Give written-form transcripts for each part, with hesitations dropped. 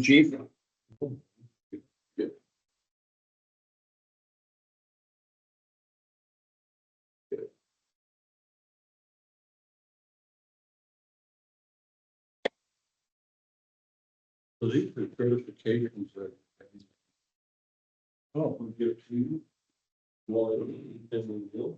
Chief? So these are certifications that. Oh, we get two. One, and then we'll.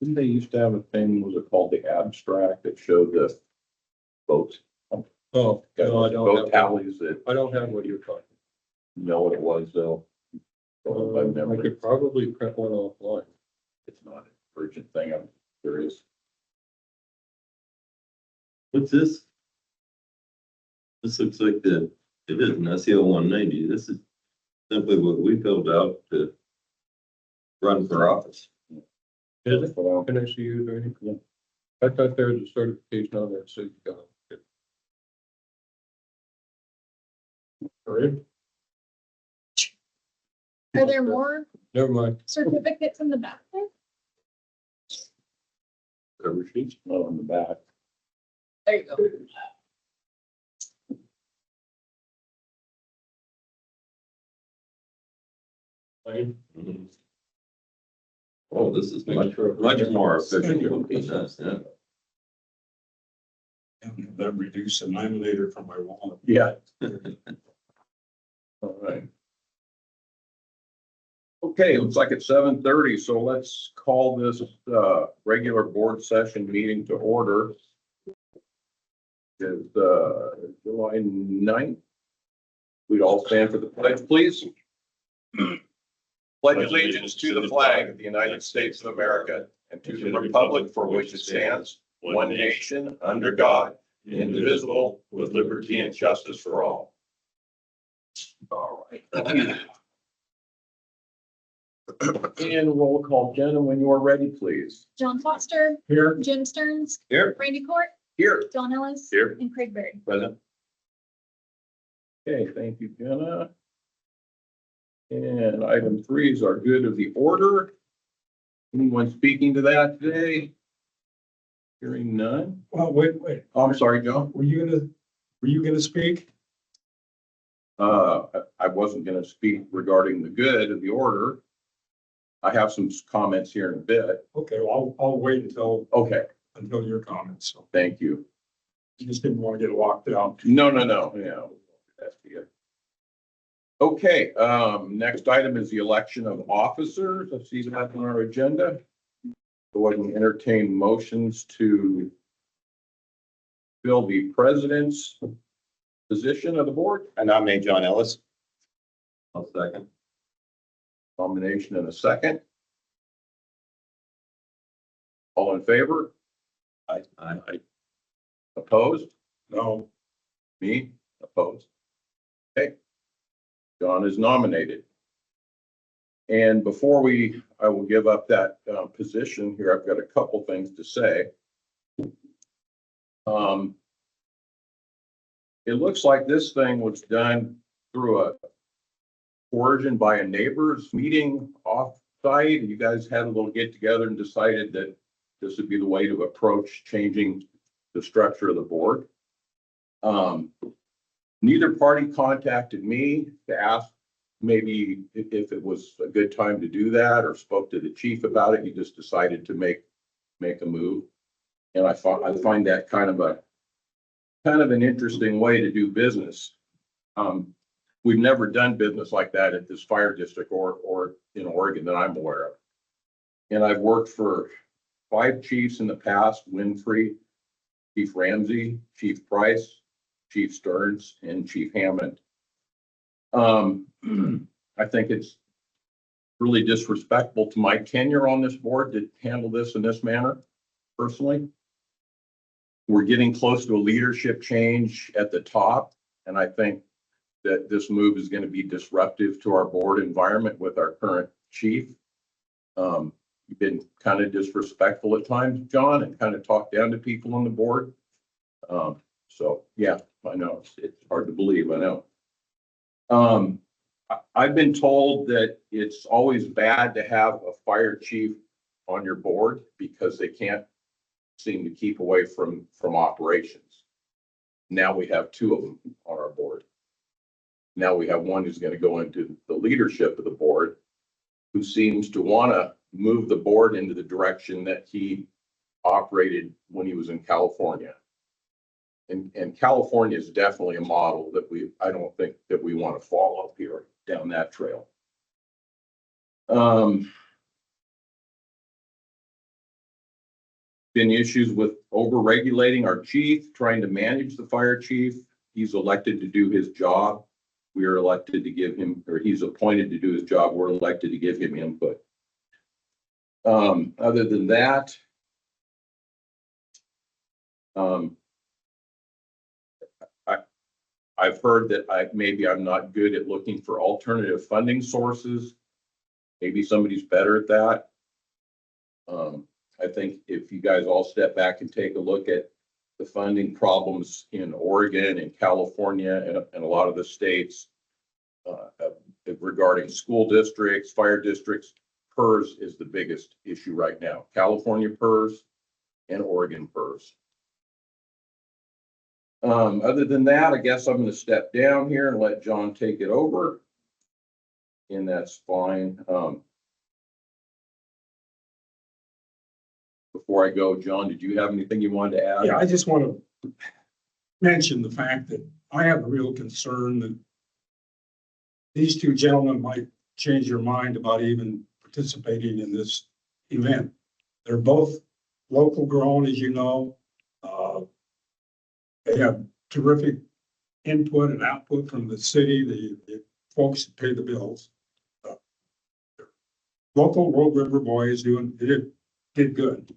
Didn't they used to have a thing, was it called the abstract that showed the votes? Oh, no, I don't Vote have, tallies that, I don't have what you're talking. you know what it was though? Going by I memory. could probably print one offline. It's not an urgent thing, I'm curious. What's this? This looks like it is an SEL 190. This is simply what we filled out to run for office. Is it? Well, Can I see you or anything? Yeah. I thought there was a certification on there, so you got it. All right, Are there more never mind. certificates in the back there? cover sheets, not on the back. There you go. Oh, this is much more efficient looking than this, yeah. That reduce the laminator from my wall. Yeah. All right. Okay, looks like it's 7:30, so let's call this regular board session meeting to order. It's July 9th. We'd all stand for the pledge, please. Pledge allegiance to the flag of the United States of America and to the republic for which it stands, one nation, under God, indivisible, with liberty and justice for all. All right. And roll call, Jenna, when you are ready, please. John Foster, Here. Jim Stearns, Here. Randy Court, Here. John Ellis. Here. And Craig Berry. Present. Okay, thank you, Jenna. And item 3 is our good of the order. Anyone speaking to that today? Hearing none. Well, wait, Oh, I'm sorry, John. were you gonna speak? I wasn't gonna speak regarding the good of the order. I have some comments here in a bit. Okay, well, I'll wait until Okay, your comments. So thank you. you just didn't want to get locked out. No, yeah. That's good. Okay, next item is the election of officers. I see that on our agenda. Go ahead and entertain motions to fill the president's position of the board. I nominate John Ellis. I'll second. Nomination in a second. All in favor? Aye. Opposed? No, Me? Opposed? Okay. John is nominated. And before I will give up that position here, I've got a couple things to say. It looks like this thing was done through a coercion by a neighbor's meeting off-site. You guys had a little get together and decided that this would be the way to approach changing the structure of the board. Neither party contacted me to ask maybe if it was a good time to do that or spoke to the chief about it. You just decided to make a move. And I find that kind of an interesting way to do business. We've never done business like that at this fire district or in Oregon that I'm aware of. And I've worked for 5 chiefs in the past: Winfrey, Chief Ramsey, Chief Price, Chief Stearns, and Chief Hammond. I think it's really disrespectful to my tenure on this board to handle this in this manner, personally. We're getting close to a leadership change at the top, and I think that this move is going to be disruptive to our board environment with our current chief. You've been kind of disrespectful at times, John, and kind of talked down to people on the board. So yeah, I know it's hard to believe, I know. I've been told that it's always bad to have a fire chief on your board because they can't seem to keep away from operations. Now we have two of them on our board. Now we have one who's going to go into the leadership of the board, who seems to want to move the board into the direction that he operated when he was in California. And California is definitely a model that I don't think that we want to follow here down that trail. Been issues with over-regulating our chief, trying to manage the fire chief. He's elected to do his job. We are elected to give him, or he's appointed to do his job. We're elected to give him input. Other than that, I've heard that maybe I'm not good at looking for alternative funding sources. Maybe somebody's better at that. I think if you guys all step back and take a look at the funding problems in Oregon and California and a lot of the states regarding school districts, fire districts, PERS is the biggest issue right now. California PERS and Oregon PERS. Other than that, I guess I'm going to step down here and let John take it over. And that's fine. Before I go, John, did you have anything you wanted to add? Yeah, I just want to mention the fact that I have a real concern that these two gentlemen might change their mind about even participating in this event. They're both local grown, as you know. They have terrific input and output from the city, the folks that pay the bills. Local Rogue River boys did good.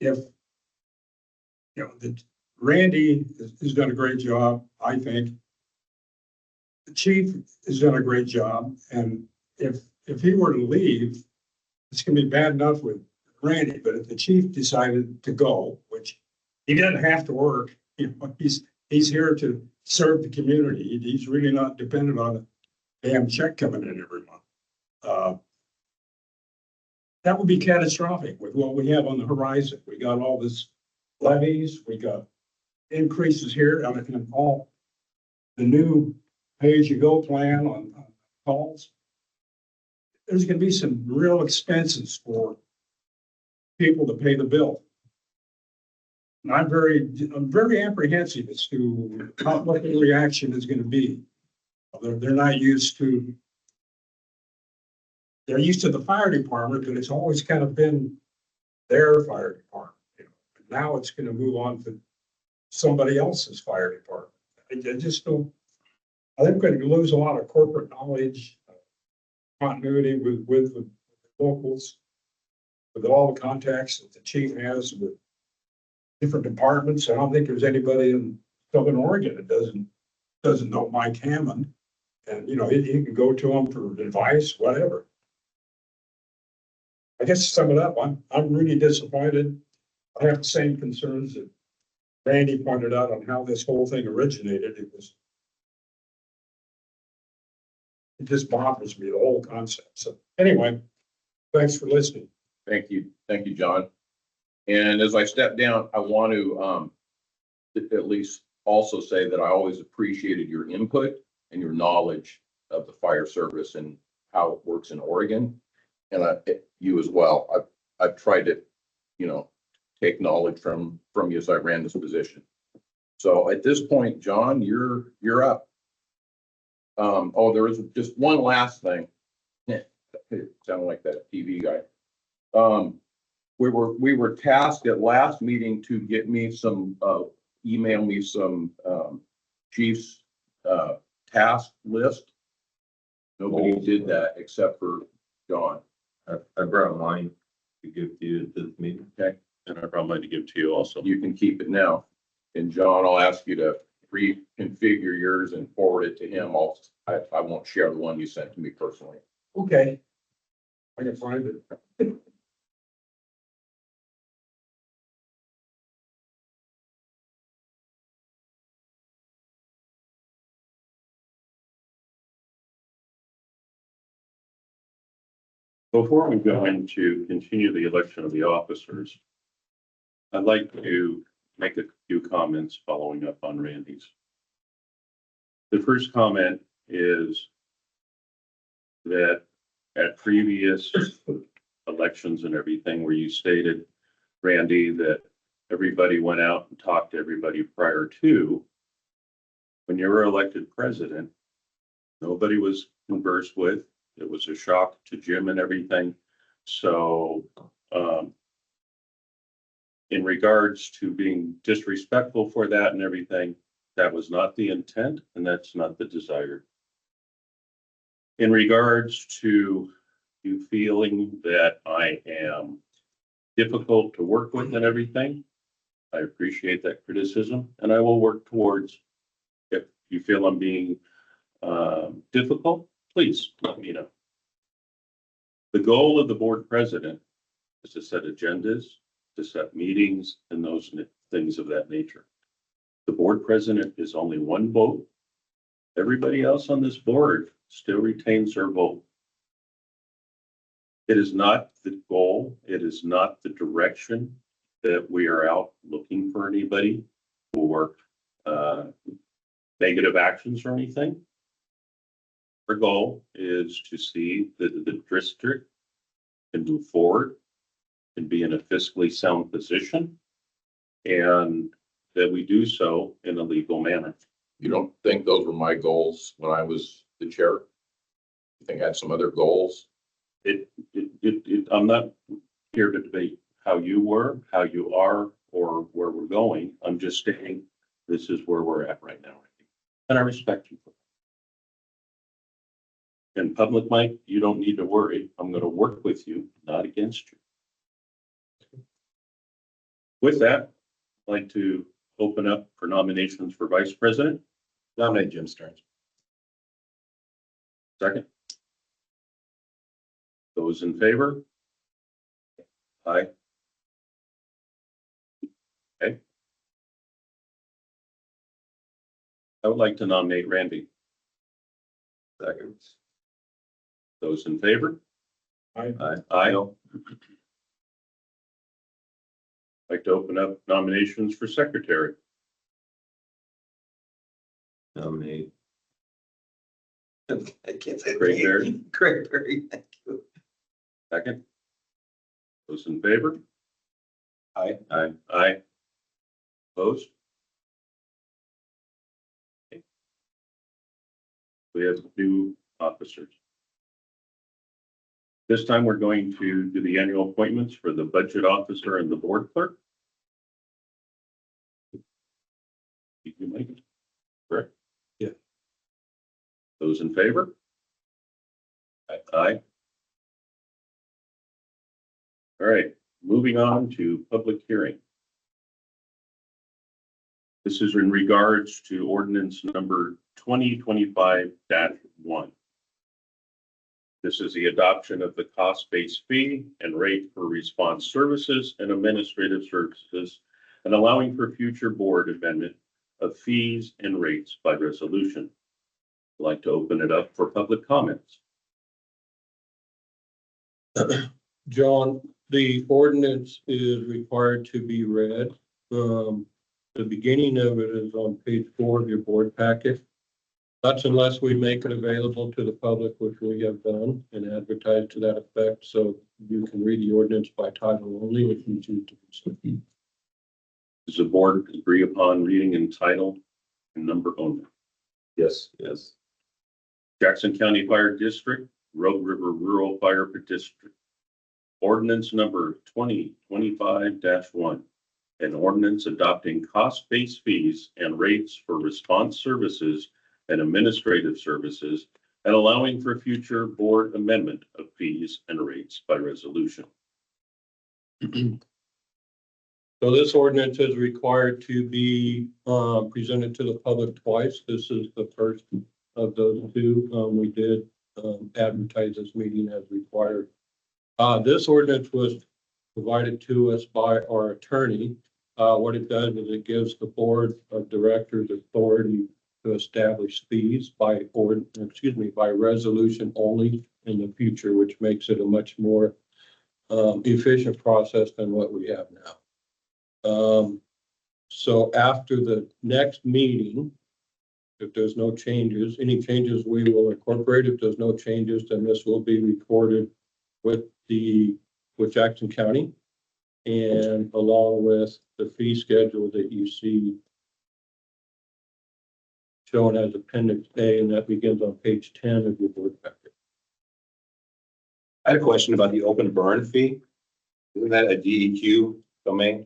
If, you know, Randy has done a great job, I think. The chief has done a great job, and if he were to leave, it's gonna be bad enough with Randy, but if the chief decided to go, which he doesn't have to work, you know, he's here to serve the community. He's really not dependent on a damn check coming in every month. That would be catastrophic with what we have on the horizon. We got all this levies, we got increases here, I mean, all the new pay-as-you-go plan on calls. There's gonna be some real expenses for people to pay the bill. And I'm very apprehensive as to what the reaction is gonna be. They're not used to, they're used to the fire department, but it's always kind of been their fire department. You know. Now it's gonna move on to somebody else's fire department. I just don't, I think we're gonna lose a lot of corporate knowledge, continuity with the locals, with all the contacts that the chief has with different departments. I don't think there's anybody in Southern Oregon that doesn't know Mike Hammond. And, you know, he can go to him for advice, whatever. I guess to sum it up, I'm really disappointed. I have the same concerns that Randy pointed out on how this whole thing originated. It just bothers me, the whole concept. So anyway, thanks for listening. Thank you, John. And as I step down, I want to at least also say that I always appreciated your input and your knowledge of the fire service and how it works in Oregon. And you as well. I've tried to, you know, take knowledge from you as I ran this position. So at this point, John, you're up. Oh, there is just one last thing. It sounded like that TV guy. We were tasked at last meeting to get me some, email me some chief's task list. Nobody did that except for John. I brought mine to give to you at this meeting. Okay, And I brought mine to give to you also. you can keep it now. And John, I'll ask you to reconfigure yours and forward it to him. I won't share the one you sent to me personally. Okay. I can find it. Before we go into continue the election of the officers, I'd like to make a few comments following up on Randy's. The first comment is that at previous elections and everything where you stated, Randy, that everybody went out and talked to everybody prior to, when you were elected president, nobody was conversed with. It was a shock to Jim and everything. So, in regards to being disrespectful for that and everything, that was not the intent and that's not the desire. In regards to you feeling that I am difficult to work with and everything, I appreciate that criticism and I will work towards, if you feel I'm being difficult, please let me know. The goal of the board president is to set agendas, to set meetings and those things of that nature. The board president is only one vote. Everybody else on this board still retains their vote. It is not the goal. It is not the direction that we are out looking for anybody for negative actions or anything. Our goal is to see that the district can move forward and be in a fiscally sound position, and that we do so in a legal manner. You don't think those were my goals when I was the chair? You think I had some other goals? I'm not here to debate how you were, how you are, or where we're going. I'm just saying this is where we're at right now. And I respect you. In public, Mike, you don't need to worry. I'm going to work with you, not against you. With that, I'd like to open up for nominations for vice president. Nominate Jim Stearns. Second. Those in favor? Aye. Okay. I would like to nominate Randy. Second. Those in favor? I, Aye. Like to open up nominations for secretary. Nominate. I can't say. Craig Berry. Craig Berry, thank you. Second. Those in favor? Aye. Aye. Aye. Opposed? Okay. We have new officers. This time we're going to do the annual appointments for the budget officer and the board clerk. You can make it. Correct? Yeah. Those in favor? Aye. Aye. All right, moving on to public hearing. This is in regards to ordinance number 2025-1. This is the adoption of the cost-based fee and rate for response services and administrative services, and allowing for future board amendment of fees and rates by resolution. I'd like to open it up for public comments. John, the ordinance is required to be read. The beginning of it is on page 4 of your board packet. That's unless we make it available to the public, which we have done and advertised to that effect. So you can read the ordinance by title only if you choose to do so. Does the board agree upon reading in title and number only? Yes. Yes. Jackson County Fire District, Rogue River Rural Fire District. Ordinance number 2025-1. An ordinance adopting cost-based fees and rates for response services and administrative services, and allowing for future board amendment of fees and rates by resolution. So this ordinance is required to be presented to the public twice. This is the first of those two. We did advertise this meeting as required. This ordinance was provided to us by our attorney. What it does is it gives the board of directors authority to establish fees by resolution only in the future, which makes it a much more efficient process than what we have now. So after the next meeting, if there's no changes, any changes we will incorporate. If there's no changes, then this will be recorded with Jackson County, and along with the fee schedule that you see shown as Appendix A, and that begins on page 10 of your board packet. I had a question about the open burn fee. Isn't that a DEQ domain?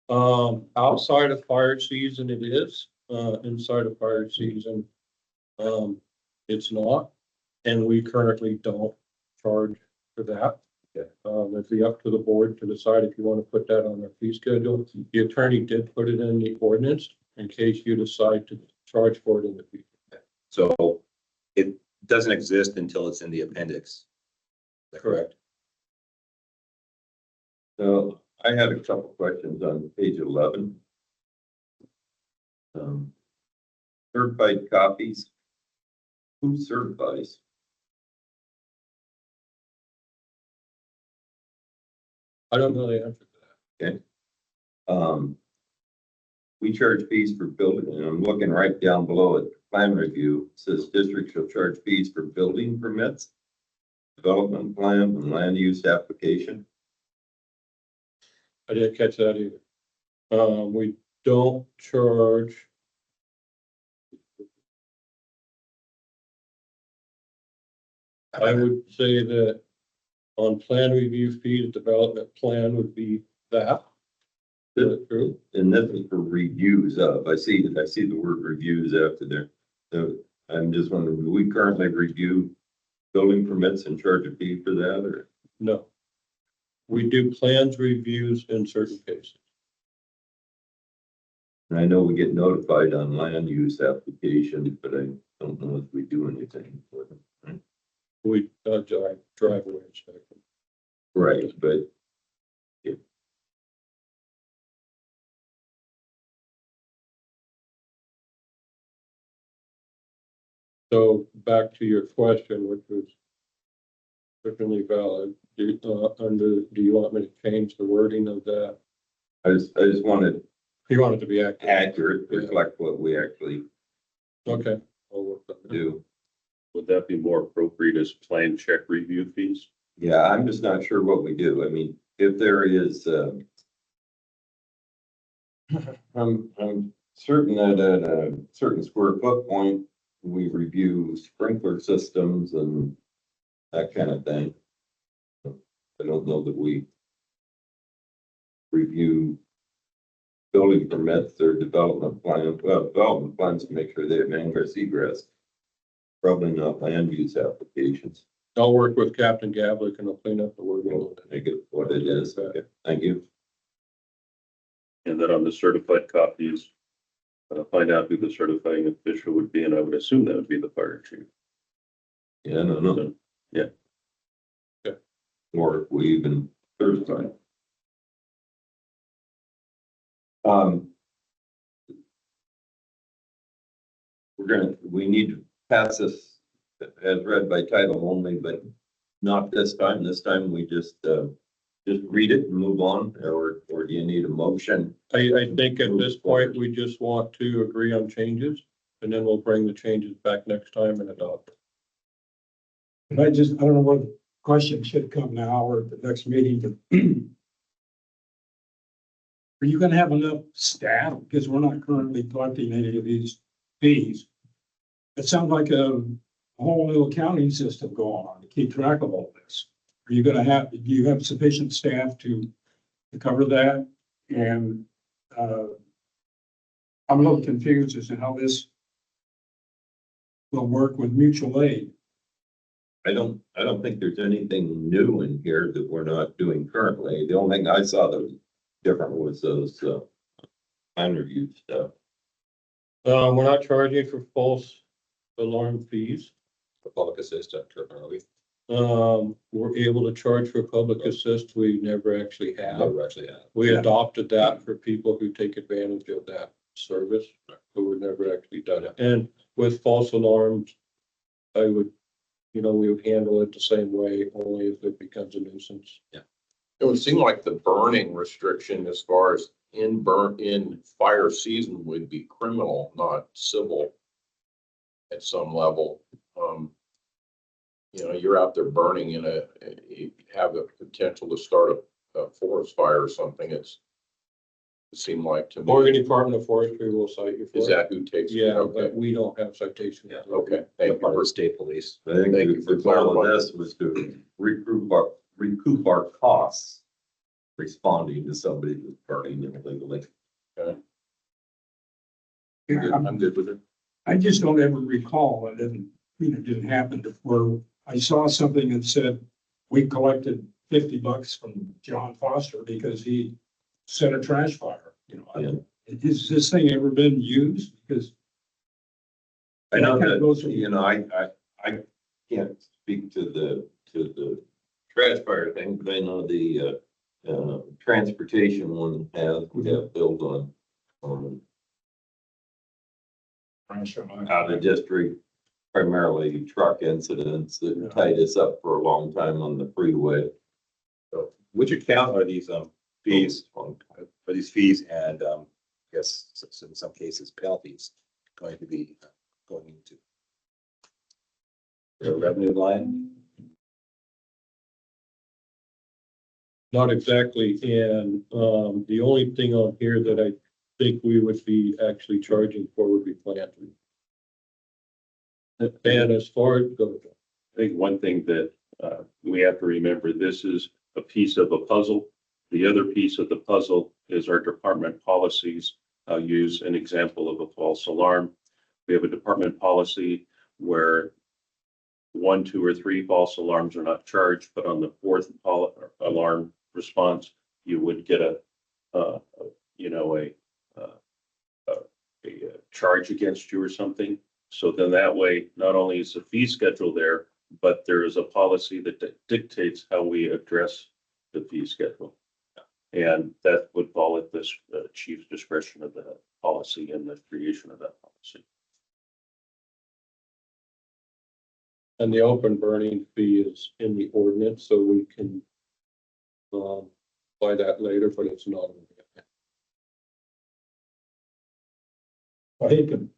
Outside of fire season, it is. Inside of fire season, it's not. And we currently don't charge for that. Okay. It'd be up to the board to decide if you want to put that on their fee schedule. The attorney did put it in the ordinance in case you decide to charge for it in the future. So it doesn't exist until it's in the appendix. Is that correct? So I had a couple questions on page 11. Certified copies. Who certifies? I don't know the answer to that. Okay. We charge fees for building, and I'm looking right down below it, plan review, it says district shall charge fees for building permits, development plan, and land use application. I didn't catch that either. We don't charge. I would say that on plan review fee, the development plan would be that. Is that true? And this is for reviews of, I see the word reviews after there. So I'm just wondering, do we currently review building permits and charge a fee for that, or? No. We do plans reviews in certain cases. And I know we get notified on land use applications, but I don't know if we do anything for them. Right? We driveway inspection. Right, but So back to your question, which was certainly valid. Do you want me to change the wording of that? I just wanted You want it to be accurate. accurate, reflect what we actually Okay. I'll work on that. do. Would that be more appropriate as plan check review fees? Yeah, I'm just not sure what we do. I mean, if there is, I'm certain that at a certain square foot point, we review sprinkler systems and that kind of thing. I don't know that we review building permits or development plans, well, development plans to make sure they have ingress egress. Probably not land use applications. I'll work with Captain Gavlik and I'll clean up the wording a little bit. Make it what it is. Okay, thank you. And then on the certified copies, find out who the certifying official would be, and I would assume that would be the fire chief. Yeah, no. Yeah. Okay. Or if we even certify. We need to pass this as read by title only, but not this time. This time we just read it and move on, or do you need a motion? I think at this point, we just want to agree on changes and then we'll bring the changes back next time and adopt. But I don't know whether the question should come now or at the next meeting. Are you gonna have enough staff? Because we're not currently collecting any of these fees. It sounds like a whole new accounting system going on to keep track of all this. Are you gonna have, do you have sufficient staff to cover that? And I'm a little confused as to how this will work with mutual aid. I don't think there's anything new in here that we're not doing currently. The only thing I saw that was different was those plan review stuff. We're not charging for false alarm fees. The public assistant, are we? We're able to charge for public assist. We never actually have. Never actually have. We Yeah. adopted that for people who take advantage of that service, but we've never actually done it. And with false alarms, I would we would handle it the same way, only if it becomes a nuisance. It would seem like the burning restriction as far as in fire season would be criminal, not civil at some level. You're out there burning you have the potential to start a forest fire or something. It seemed like to me. Oregon Department of Forestry will cite you for it. Is that who takes? Yeah, Okay. but we don't have citations. Yeah. Okay, thank Part of you. the state police. I think Thank you for the goal of clarifying. this was to recoup our costs responding to somebody that's burning illegally. Yeah, I'm good with it. I just don't ever recall, it didn't happen to where I saw something that said, we collected $50 from John Foster because he set a trash fire, Yeah. Has this thing ever been used? Because I know That kind of goes that, with- I can't speak to the trash fire thing, but I know the, transportation one we have built on out of district, primarily truck incidents that tied us up for a long time on the freeway. So which account are these fees, are these fees and I guess in some cases penalties going to be going into? The revenue line? Not exactly, and the only thing on here that I think we would be actually charging for would be planting. And as far as goes, I think one thing that we have to remember, this is a piece of a puzzle. The other piece of the puzzle is our department policies. I'll use an example of a false alarm. We have a department policy where 1, 2, or 3 false alarms are not charged, but on the 4th alarm response, you would get a charge against you or something. So then that way, not only is the fee schedule there, but there is a policy that dictates how we address the fee schedule. And that would fall at this chief's discretion of the policy and the creation of that policy. and the open burning fee is in the ordinance, so we can buy that later, but it's not. I hate to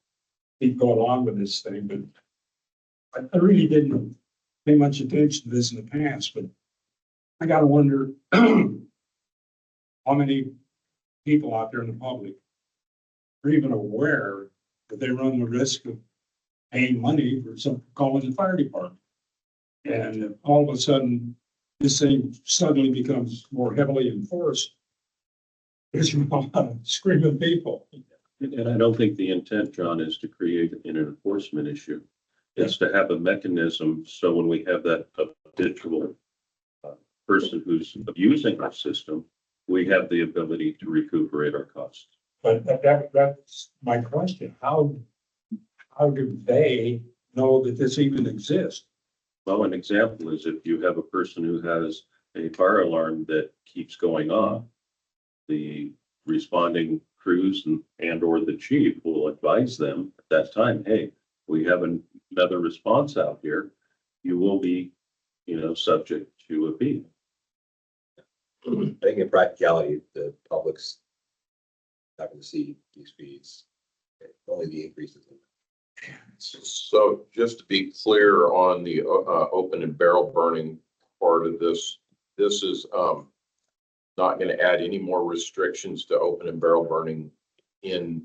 keep going on with this thing, but I really didn't pay much attention to this in the past, but I gotta wonder how many people out there in the public are even aware that they run the risk of paying money for some, calling the fire department. And if all of a sudden, this thing suddenly becomes more heavily enforced, there's a lot of screaming people. And I don't think the intent, John, is to create an enforcement issue. It's to have a mechanism, so when we have that habitual person who's abusing our system, we have the ability to recuperate our costs. But that's my question. How do they know that this even exists? Well, an example is if you have a person who has a fire alarm that keeps going off, the responding crews and or the chief will advise them at that time, hey, we have another response out here. You will be, subject to a fee. I think in practicality, the public's not going to see these fees, only the increases. So just to be clear on the open and barrel burning part of this, this is not going to add any more restrictions to open and barrel burning in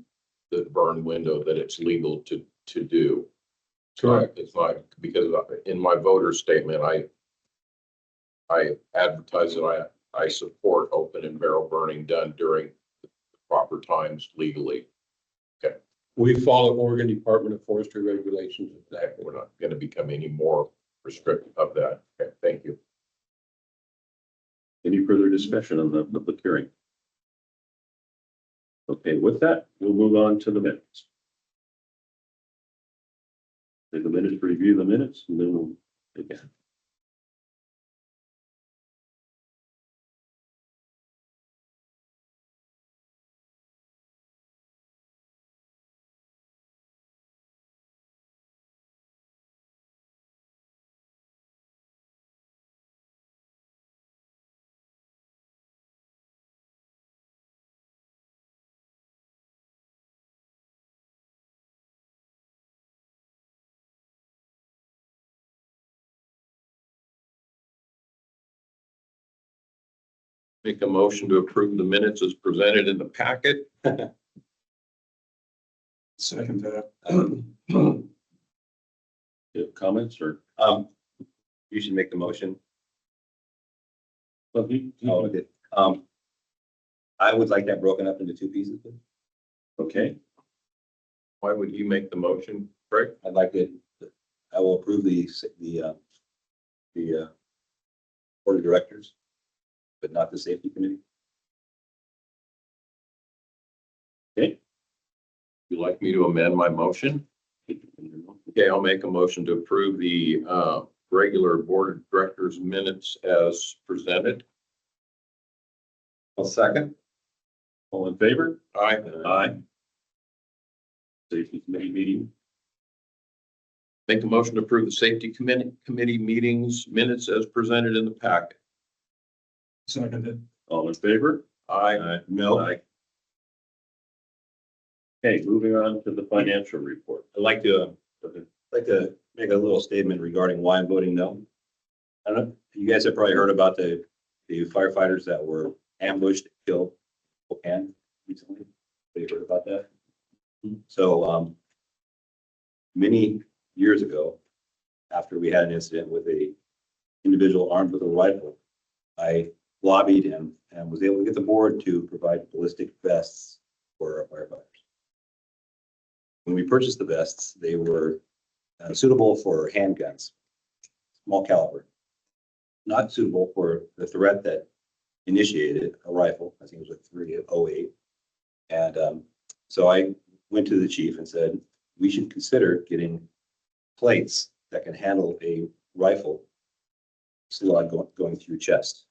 the burn window that it's legal to do. Correct. It's not, because in my voter statement, I advertise that I support open and barrel burning done during the proper times legally. We follow Oregon Department of Forestry regulations. We're not going to become any more restrictive of that. Okay, thank you. Any further discussion on the public hearing? Okay, with that, we'll move on to the minutes. Take a minute to review the minutes and then we'll begin. Make a motion to approve the minutes as presented in the packet. Second that. You have comments or? You should make the motion. Well, Oh, okay. I would like that broken up into two pieces. okay, Why would you make the motion, Craig? I'd like it, I will approve the board of directors, but not the safety committee. You'd like me to amend my motion? Okay, I'll make a motion to approve the regular board of directors minutes as presented. I'll second. all in favor? Aye. Aye. Safety committee meeting, Make a motion to approve the safety committee meetings minutes as presented in the packet. Seconded. all in favor? Aye. No, Aye. Okay, moving on to the financial report. I'd like to make a little statement regarding why I'm voting no. I don't know, you guys have probably heard about the firefighters that were ambushed, killed, Spokane recently. Have you heard about that? So, many years ago, after we had an incident with a individual armed with a rifle, I lobbied and was able to get the board to provide ballistic vests for our firefighters. When we purchased the vests, they were suitable for handguns, small caliber, not suitable for the threat that initiated a rifle. I think it was a 308. And so I went to the chief and said, we should consider getting plates that can handle a rifle slug going through your chest.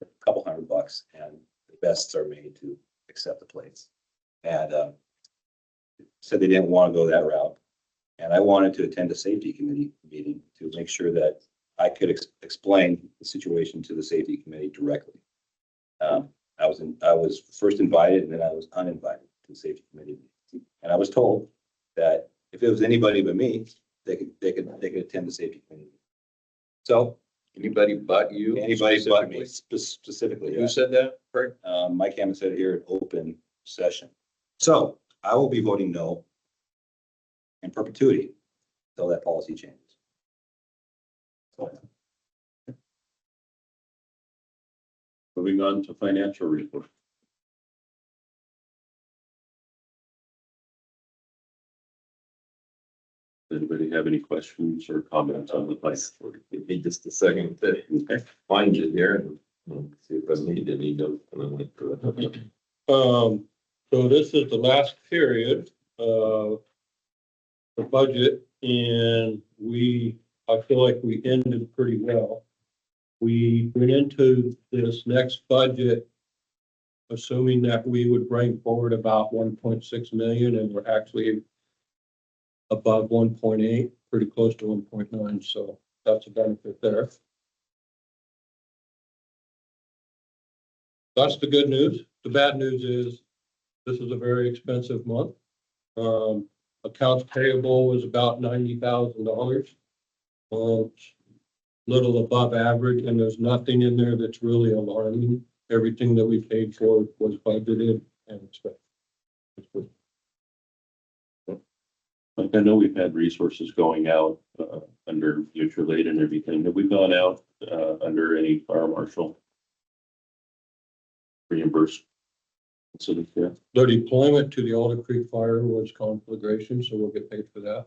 A couple $100, and the vests are made to accept the plates. And said they didn't want to go that route. And I wanted to attend a safety committee meeting to make sure that I could explain the situation to the safety committee directly. I was first invited, and then I was uninvited to the safety committee. And I was told that if it was anybody but me, they could attend the safety committee. So Anybody but you? anybody but me specifically. Who said that, Craig? Mike Hammond said here in open session. So I will be voting no in perpetuity until that policy changes. Moving on to financial report. Anybody have any questions or comments on the financial? Give me just a second to find it here and see if I need any notes. And I went through it. So this is the last period of the budget, and I feel like we ended pretty well. We went into this next budget assuming that we would bring forward about 1.6 million, and we're actually above 1.8, pretty close to 1.9, so that's a benefit there. That's the good news. The bad news is this is a very expensive month. Accounts payable was about $90,000. Little above average, and there's nothing in there that's really alarming. Everything that we paid for was budgeted and expected. Like I know we've had resources going out under mutual aid and everything. Have we gone out under any fire marshal reimbursed? So yeah. The deployment to the Alder Creek Fire was conflagration, so we'll get paid for that.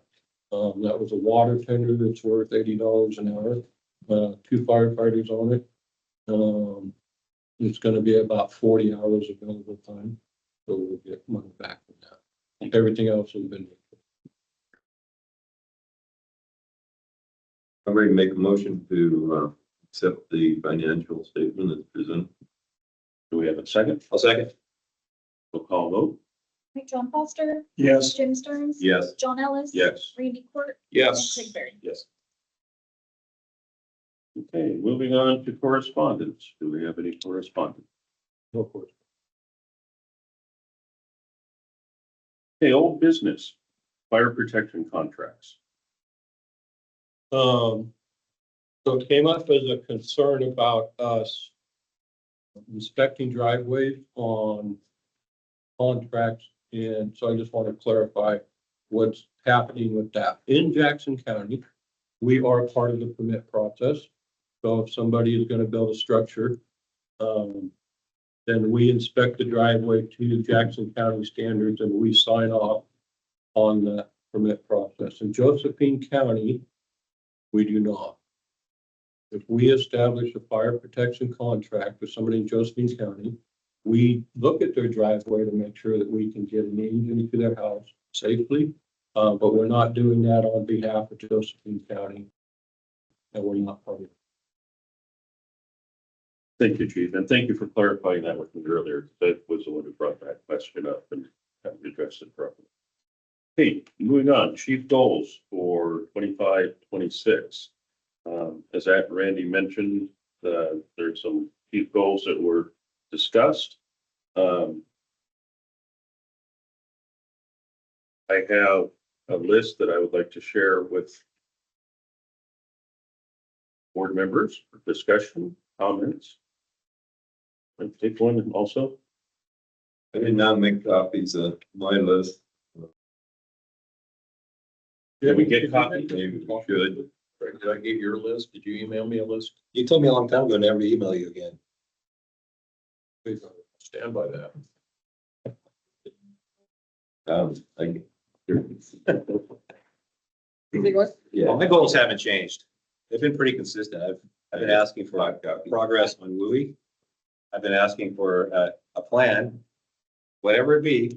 That was a water tender that's worth $80 an hour. 2 firefighters on it. It's gonna be about 40 hours of available time, so we'll get money back from that. Everything else has been. I'm ready to make a motion to accept the financial statement as presented. Do we have a second? I'll second. We'll call vote. John Foster, Yes. Jim Stearns. Yes. John Ellis. Yes. Randy Quirk. Yes. And Craig Berry. Yes. Okay, moving on to correspondence. Do we have any correspondence? No course. Okay, old business, fire protection contracts. So it came up as a concern about us inspecting driveways on contracts. And so I just want to clarify what's happening with that. In Jackson County, we are part of the permit process. So if somebody is going to build a structure, then we inspect the driveway to Jackson County standards and we sign off on the permit process. In Josephine County, we do not. If we establish a fire protection contract with somebody in Josephine County, we look at their driveway to make sure that we can get an engine to their house safely. But we're not doing that on behalf of Josephine County. And we're not part of it. Thank you, Chief, and thank you for clarifying that with me earlier. That was the one who brought that question up and addressed it properly. Hey, moving on, chief goals for 25-26. As Randy mentioned, there's some chief goals that were discussed. I have a list that I would like to share with board members for discussion, comments. I take one also. I did not make copies of my list. Can we get copies? Maybe we should. Did I get your list? Did you email me a list? You told me a long time ago, never to email you again. Please stand by that. Like, Yeah, my goals haven't changed. They've been pretty consistent. I've been asking for progress on WUI. I've been asking for a plan, whatever it be,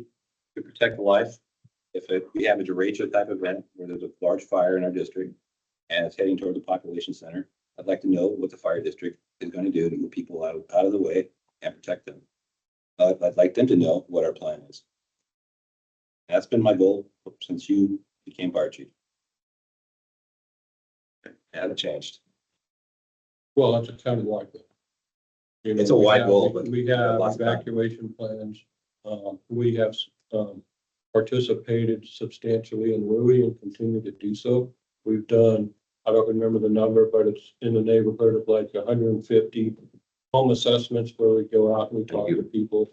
to protect the life. If we have a derecho type event where there's a large fire in our district and it's heading toward the population center, I'd like to know what the fire district is going to do to move people out of the way and protect them. I'd like them to know what our plan is. That's been my goal since you became fire chief. It hasn't changed. Well, that's a county-wide goal. You know, It's a we wide have- goal, but we have lots of time. evacuation plans. We have participated substantially in WUI and continue to do so. We've done, I don't remember the number, but it's in the neighborhood of like 150 home assessments where we go out and we talk to people.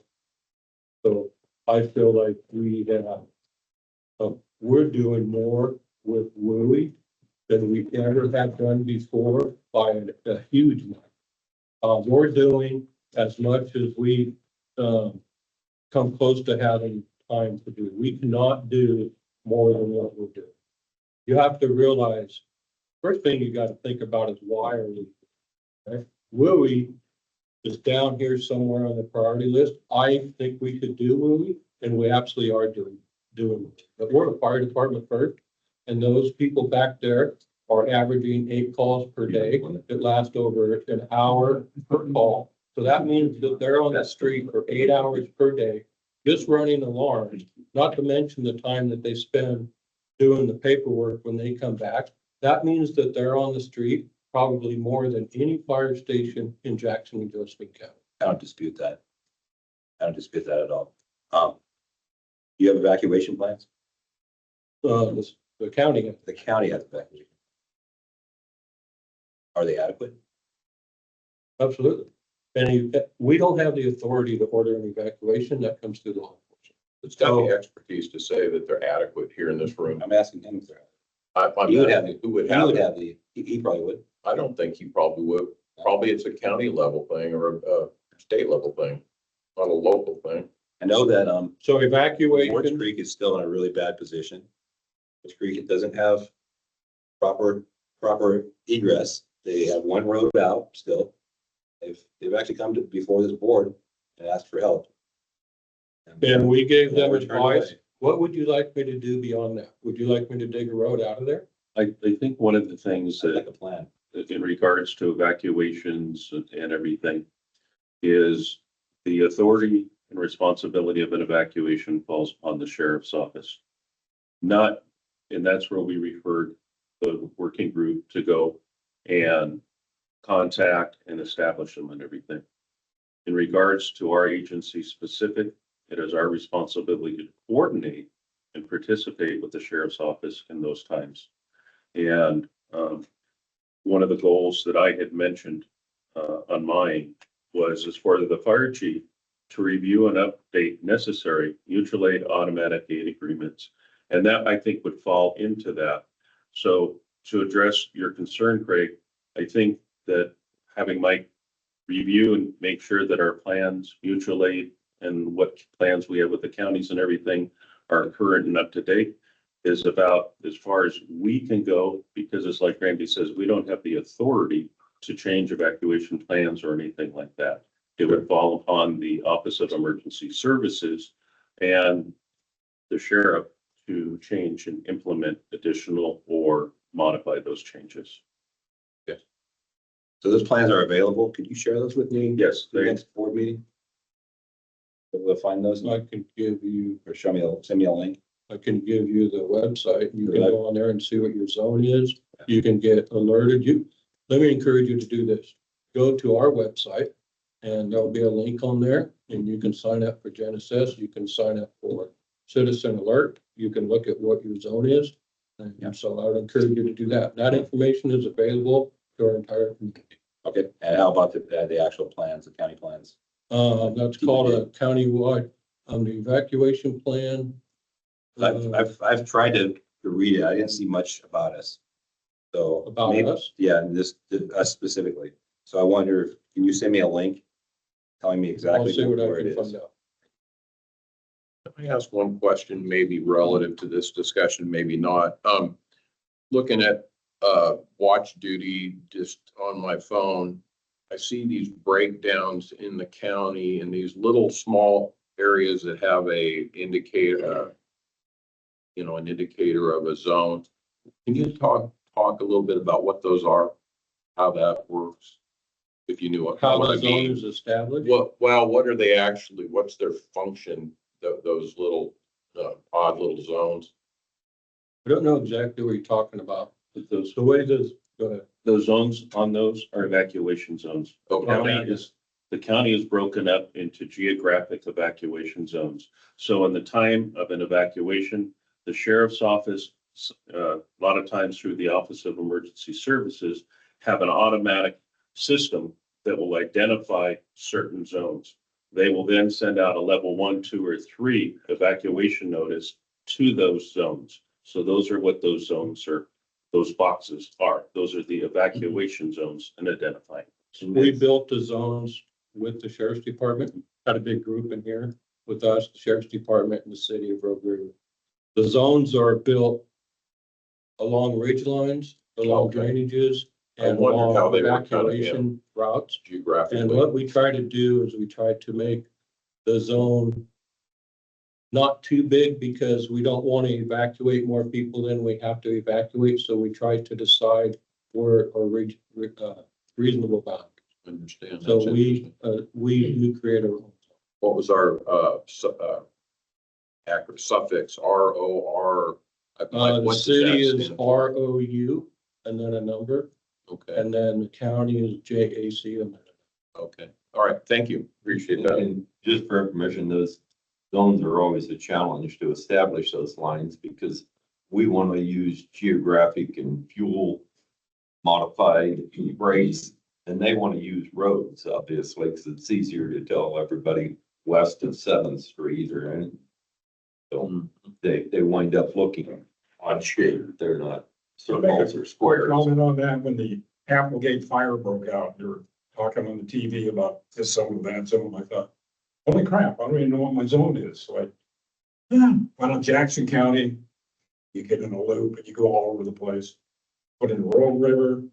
So I feel like we have, we're doing more with WUI than we ever have done before by a huge amount. We're doing as much as we come close to having time to do. We cannot do more than what we're doing. You have to realize, first thing you got to think about is why are we, right? WUI is down here somewhere on the priority list. I think we could do WUI, and we absolutely are doing it. But we're a fire department first, and those people back there are averaging 8 calls per day that last over an hour per call. So that means that they're on the street for 8 hours per day, just running alarms, not to mention the time that they spend doing the paperwork when they come back. That means that they're on the street probably more than any fire station in Jackson and Josephine County. I don't dispute that. I don't dispute that at all. You have evacuation plans? The county, The county has evacuation. Are they adequate? absolutely. And we don't have the authority to order an evacuation. That comes through law enforcement. It's got the expertise to say that they're adequate here in this room. I'm asking him if they're. I'm He would have asking who would He have would it. have he probably would. I don't think he probably would. Probably it's a county level thing or a state level thing, not a local thing. I know that, So Woods evacuation, Creek is still in a really bad position. Woods Creek, it doesn't have proper egress. They have one road out still. They've actually come to before this board and asked for help. and we gave They them were turned advice. away. What would you like me to do beyond that? Would you like me to dig a road out of there? I think one of the things I'd that like a plan. in regards to evacuations and everything is the authority and responsibility of an evacuation falls upon the sheriff's office. Not, and that's where we referred the working group to go and contact and establish them and everything. In regards to our agency specific, it is our responsibility to coordinate and participate with the sheriff's office in those times. And one of the goals that I had mentioned on mine was as for the fire chief to review and update necessary mutual aid automatic aid agreements. And that I think would fall into that. So to address your concern, Craig, I think that having Mike review and make sure that our plans, mutual aid, and what plans we have with the counties and everything are current and up to date is about as far as we can go, because it's like Randy says, we don't have the authority to change evacuation plans or anything like that. It would fall upon the Office of Emergency Services and the sheriff to change and implement additional or modify those changes. So those plans are available. Could you share those with me? Yes, The they, next board meeting? We'll find those I can give you, or send me a link. I can give you the website. You can go on there and see what your zone is. You can get alerted. Let me encourage you to do this. Go to our website and there'll be a link on there and you can sign up for Genesis. You can sign up for Citizen Alert. You can look at what your zone is. And so I would encourage you to do that. That information is available to our entire community. Okay, and how about the actual plans, the county plans? That's called a countywide, the evacuation plan. I've tried to read it. I didn't see much about us. So. About maybe- us? Yeah, us specifically. So I wonder, can you send me a link telling me I'll exactly see what where I it can is? find out. Let me ask one question, maybe relative to this discussion, maybe not. Looking at, watch duty just on my phone, I see these breakdowns in the county in these little small areas that have a indicator, an indicator of a zone. Can you talk a little bit about what those are, how that works? If you knew what How I the zone mean. is established? What are they actually, what's their function, those little, odd little zones? I don't know exactly what you're talking about. those, The way this, go ahead. those zones on those are evacuation zones. Okay. The county is broken up into geographic evacuation zones. So in the time of an evacuation, the sheriff's office, a lot of times through the Office of Emergency Services, have an automatic system that will identify certain zones. They will then send out a level 1, 2, or 3 evacuation notice to those zones. So those are what those zones are, those boxes are. Those are the evacuation zones and identifying. We built the zones with the sheriff's department, had a big group in here with us, the sheriff's department and the city of Rogue River. The zones are built along ridge lines, along Okay. drainages, I and wondered how along they were kind of, evacuation routes. And geographically. what we try to do is we try to make the zone not too big because we don't want to evacuate more people than we have to evacuate. So we try to decide where a reasonable bound. Understand. So That's we interesting. do create a, What was our, suffix, ROR? the What does city that is stand for? ROU and then a number, Okay, and then the county is JAC and then. okay. All right, thank you. Appreciate that. And just for information, those zones are always a challenge to establish those lines because we want to use geographic and fuel modified rates, and they want to use roads, obviously, because it's easier to tell everybody west of 7th Street or anything. So they wind up looking odd shaped. They're not circles or squares. Comment on that, when the Applegate fire broke out, you were talking on the TV about this zone, that zone, I thought, holy crap, I don't even know what my zone is, so went on Jackson County, you get in a loop and you go all over the place. Put in Rogue River,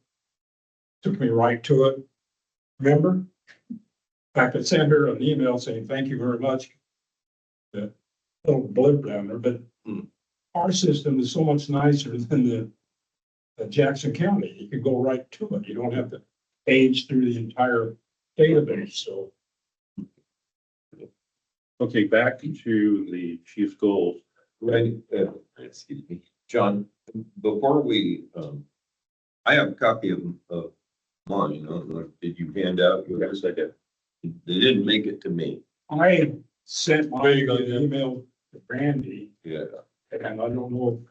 took me right to it, remember? In fact, I sent her an email saying, thank you very much. The little blip down there, but our system is so much nicer than the Jackson County. You can go right to it. You don't have to page through the entire database, so. Okay, back to the chief's goals. Right, excuse me, John, before we, I have a copy of mine, I don't know, did you hand out yours? Yes, I did. They didn't make it to me. I sent my There you go, yeah. email to Brandy, Yeah. and I don't know.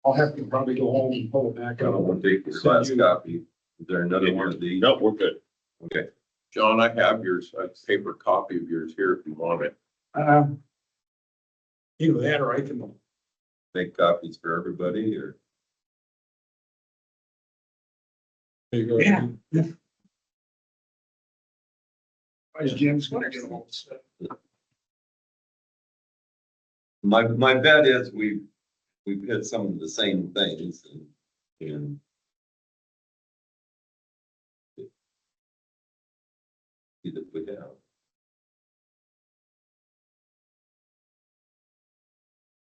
I'll have to probably go home and pull it I back don't up. want to take your last copy. Is there another one of these? No, we're good. Okay, John, I have yours, a paper copy of yours here if you want it. Either that or I can, Make copies for everybody or? There you go. yeah. As Jim's gonna get all this stuff. My bet is we've hit some of the same things and see that we have.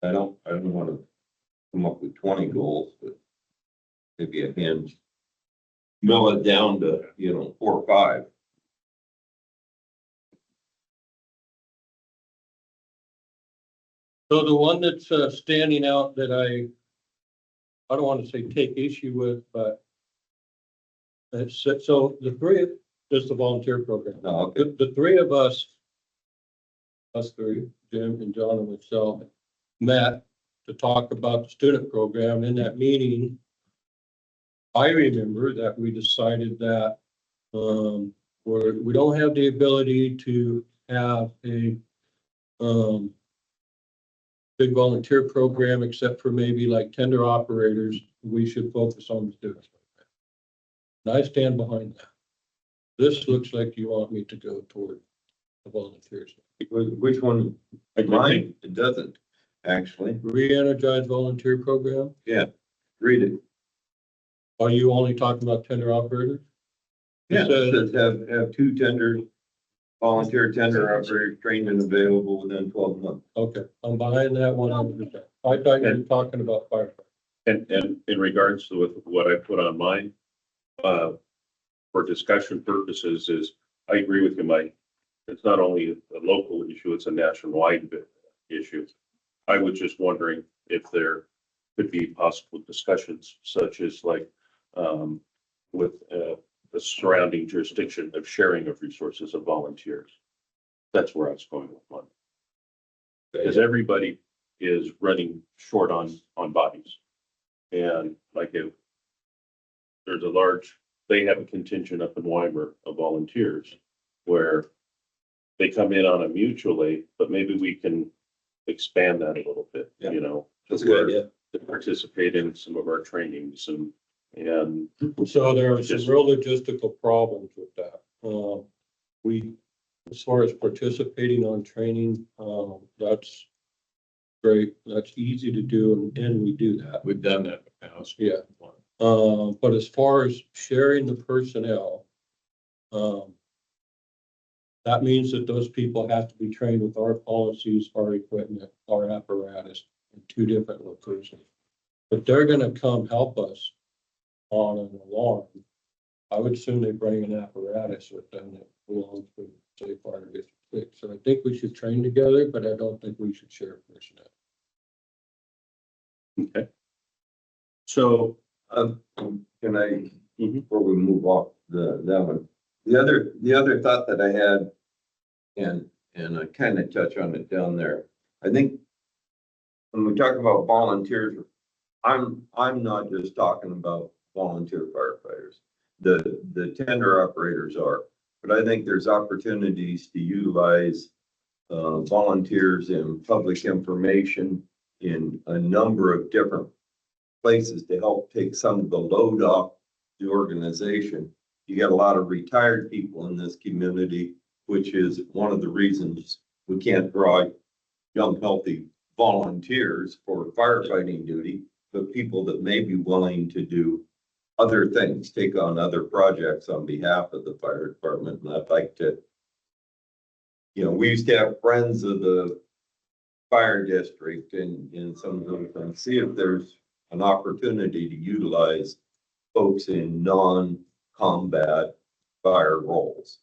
I don't want to come up with 20 goals, but maybe a hand, mill it down to, 4 or 5. So the one that's standing out that I don't want to say take issue with, but it's, so the three, just the volunteer program. No, okay. The three of us three, Jim and John and myself, met to talk about the student program. In that meeting, I remember that we decided that we don't have the ability to have a big volunteer program except for maybe like tender operators. We should focus on the students. And I stand behind that. This looks like you want me to go toward the volunteers. Which one? Mine? It doesn't, actually. Re-energize volunteer program. Read it. Are you only talking about tender operators? Yeah, It it says- says have 2 tenders, volunteer tender operators trained and available within 12 months. Okay, I'm behind that 100%. I thought you were talking about firefighters. And in regards to what I put on mine, for discussion purposes is, I agree with you, Mike. It's not only a local issue, it's a nationwide issue. I was just wondering if there could be possible discussions such as like, with, the surrounding jurisdiction of sharing of resources of volunteers. That's where I was going with one. Because everybody is running short on bodies. And like if there's a large, they have a contingent up in Weimer of volunteers where they come in on a mutual aid, but maybe we can expand that a little bit, Yeah. That's a good idea. to participate in some of our trainings and So there are some real logistical problems with that. As far as participating on training, that's great. That's easy to do and we do that. We've done that in the past. Yeah. But as far as sharing the personnel, that means that those people have to be trained with our policies, our equipment, our apparatus in 2 different locations. But they're gonna come help us on an alarm. I would assume they bring an apparatus with them that belongs to, say, Fire District 6. So I think we should train together, but I don't think we should share personnel. okay. So, Can I, Mhm. before we move off that one, the other thought that I had, and I kind of touch on it down there. I think when we talk about volunteers, I'm not just talking about volunteer firefighters. The tender operators are, but I think there's opportunities to utilize volunteers in public information in a number of different places to help take some of the load off the organization. You got a lot of retired people in this community, which is one of the reasons we can't draw young, healthy volunteers for firefighting duty, but people that may be willing to do other things, take on other projects on behalf of the fire department. And I'd like to, we used to have friends of the fire district and some of them, and see if there's an opportunity to utilize folks in non-combat fire roles.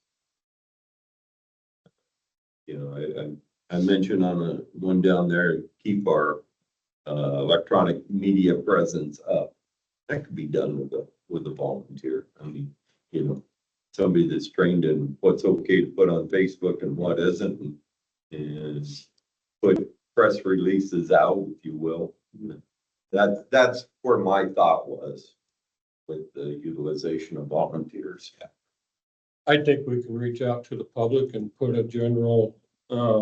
I mentioned on one down there, keep our electronic media presence up. That could be done with a volunteer. I mean, somebody that's trained in what's okay to put on Facebook and what isn't, and put press releases out, if you will. That's where my thought was with the utilization of volunteers. I think we can reach out to the public and put a general,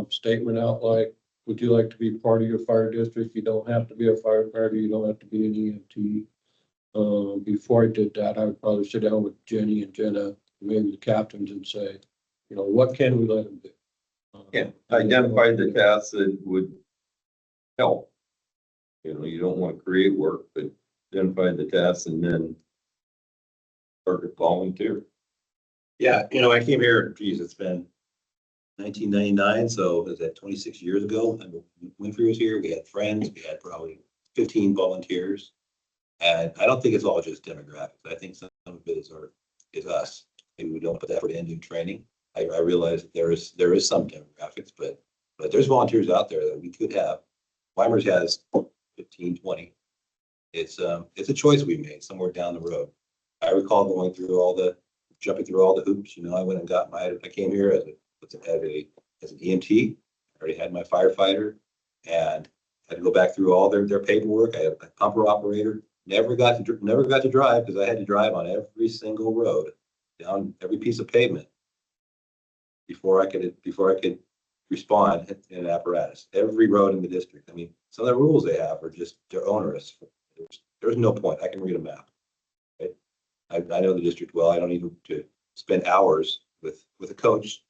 statement out like, would you like to be part of your fire district? You don't have to be a firefighter, you don't have to be an EMT. Before I did that, I would probably sit down with Jenny and Jenna, maybe the captains, and say, you know, what can we let them do? Yeah, identify the tasks that would help. You know, you don't want to create work, but identify the tasks and then start to volunteer. Yeah, you know, I came here, geez, it's been 1999, so is that 26 years ago? And Winfrey was here, we had friends, we had probably 15 volunteers. And I don't think it's all just demographics. I think some of it is us. Maybe we don't put effort into training. I realize that there is some demographics, but there's volunteers out there that we could have. Weimers has 15, 20. It's a choice we made somewhere down the road. I recall jumping through all the hoops. You know, I went and got I came here as an EMT. I already had my firefighter and had to go back through all their paperwork. I had a pumper operator. Never got to drive because I had to drive on every single road, down every piece of pavement before I could respond in an apparatus. Every road in the district. I mean, some of the rules they have are they're onerous. There's no point. I can read a map. Right? I know the district well. I don't need to spend hours with a coach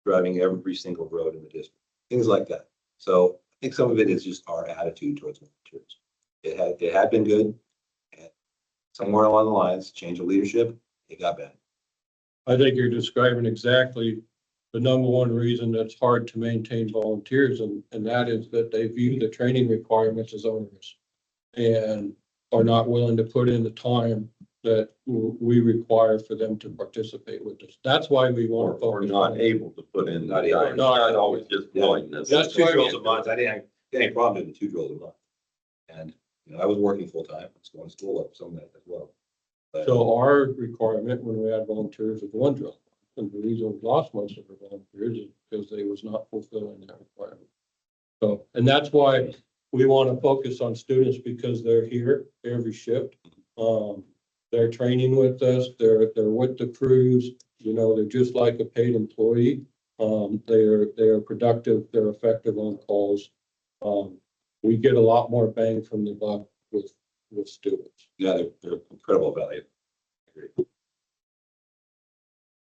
driving every single road in the district. Things like that. So I think some of it is just our attitude towards volunteers. It had been good. And somewhere along the lines, change of leadership, it got bad. I think you're describing exactly the number one reason that's hard to maintain volunteers, and that is that they view the training requirements as onerous and are not willing to put in the time that we require for them to participate with us. That's why we want to Or focus not on. able to put in. Not able. It's not always just willingness. That's Two why drills a month. I didn't have any problem doing 2 drills a month. And, you know, I was working full time. I was going to school up some of that as well. But So our requirement when we had volunteers was 1 drill. And the reason we lost most of our volunteers is because they was not fulfilling that requirement. So, and that's why we want to focus on students because they're here every shift. They're training with us, they're with the crews, you know, they're just like a paid employee. They're productive, they're effective on calls. We get a lot more bang from the buck with students. yeah, they're incredible value. I agree.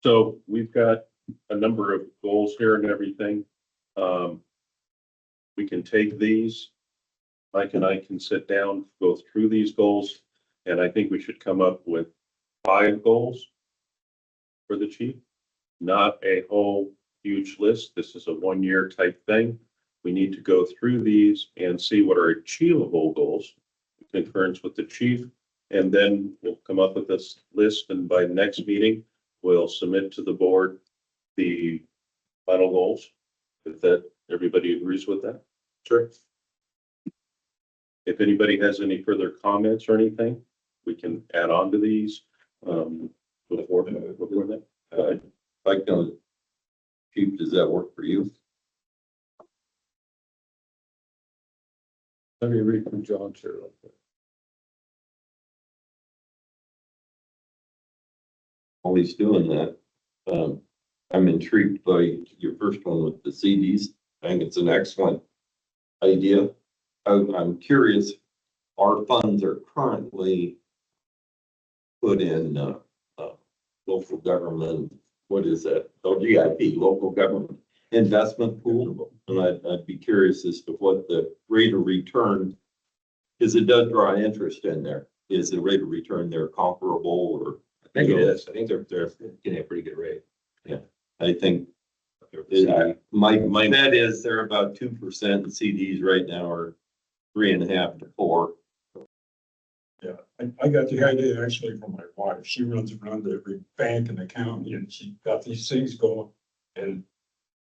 So we've got a number of goals here and everything. We can take these. Mike and I can sit down, go through these goals, and I think we should come up with 5 goals for the chief. Not a whole huge list. This is a 1-year type thing. We need to go through these and see what are achievable goals, in concurrence with the chief, and then we'll come up with this list, and by next meeting, we'll submit to the board the final goals. If that, everybody agrees with that? Sure. If anybody has any further comments or anything, we can add on to these, before that. Like, Chief, does that work for you? Let me read from John's here. real quick. While he's doing that, I'm intrigued by your first one with the CDs. I think it's an excellent idea. I'm curious, our funds are currently put in, local government, what is that? LGIP, local government investment pool. And I'd be curious as to what the rate of return is. It does draw interest in there. Is the rate of return there comparable or? I think it is. I think they're getting a pretty good rate. I think my bet is they're about 2%. The CDs right now are 3.5 to 4. Yeah, I got the idea actually from my wife. She runs around to every bank in the county and she got these things going and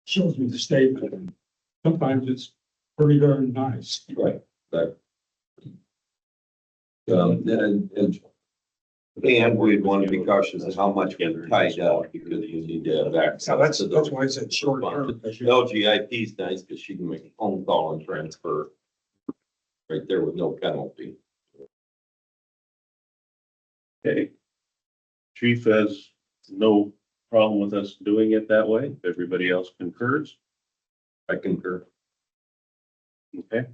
shows me the statement and sometimes it's pretty darn nice. Right. But, and we'd want to be cautious of how much we're tied up because you need to have access. So that's to those. why I said short term. LGIP is nice because she can make a phone call and transfer right there with no penalty. Okay. Chief has no problem with us doing it that way. If everybody else concurs, I concur. okay.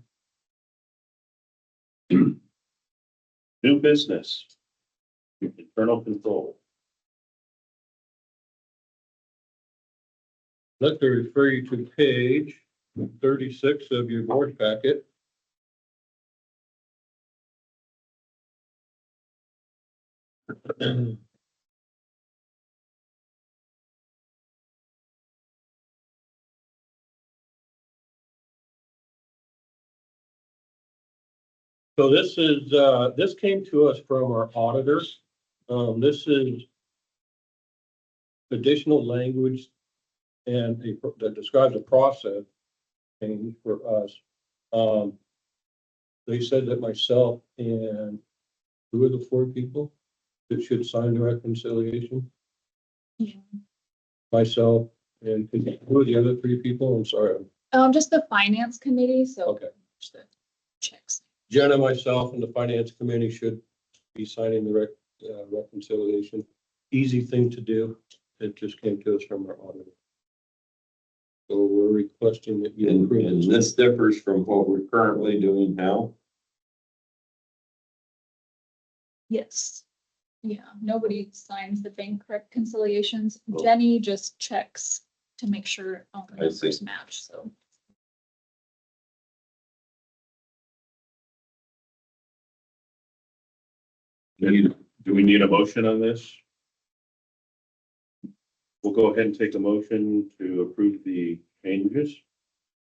New business. Internal control. I'd like to refer you to page 36 of your board packet. So this came to us from our auditor. This is additional language and that describes a process change for us. They said that myself and who are the four people that should sign the reconciliation? Yeah. Myself and who are the other three people? I'm sorry. Just the finance committee, so. Okay. just the checks. Jenna, myself, and the finance committee should be signing the reconciliation. Easy thing to do. It just came to us from our auditor. So we're requesting that you And, approve and this. this differs from what we're currently doing now. Yes. Yeah, nobody signs the bank reconciliations. Oh. Jenny just checks to make sure all the I see. numbers match, so. Do we need a motion on this? We'll go ahead and take a motion to approve the changes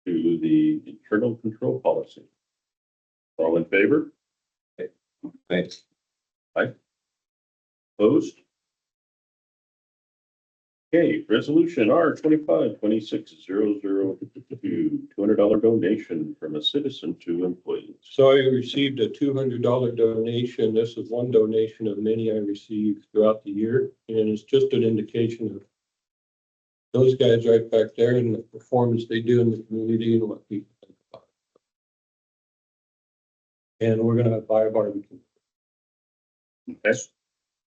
to the internal control policy. All in favor? Thanks. Opposed? Okay, resolution R 25-26-002, $200 donation from a citizen to employees. So I received a $200 donation. This is one donation of many I received throughout the year, and it's just an indication of those guys right back there and the performance they do in the community and what people think about it. And we're gonna buy a barbecue. Okay.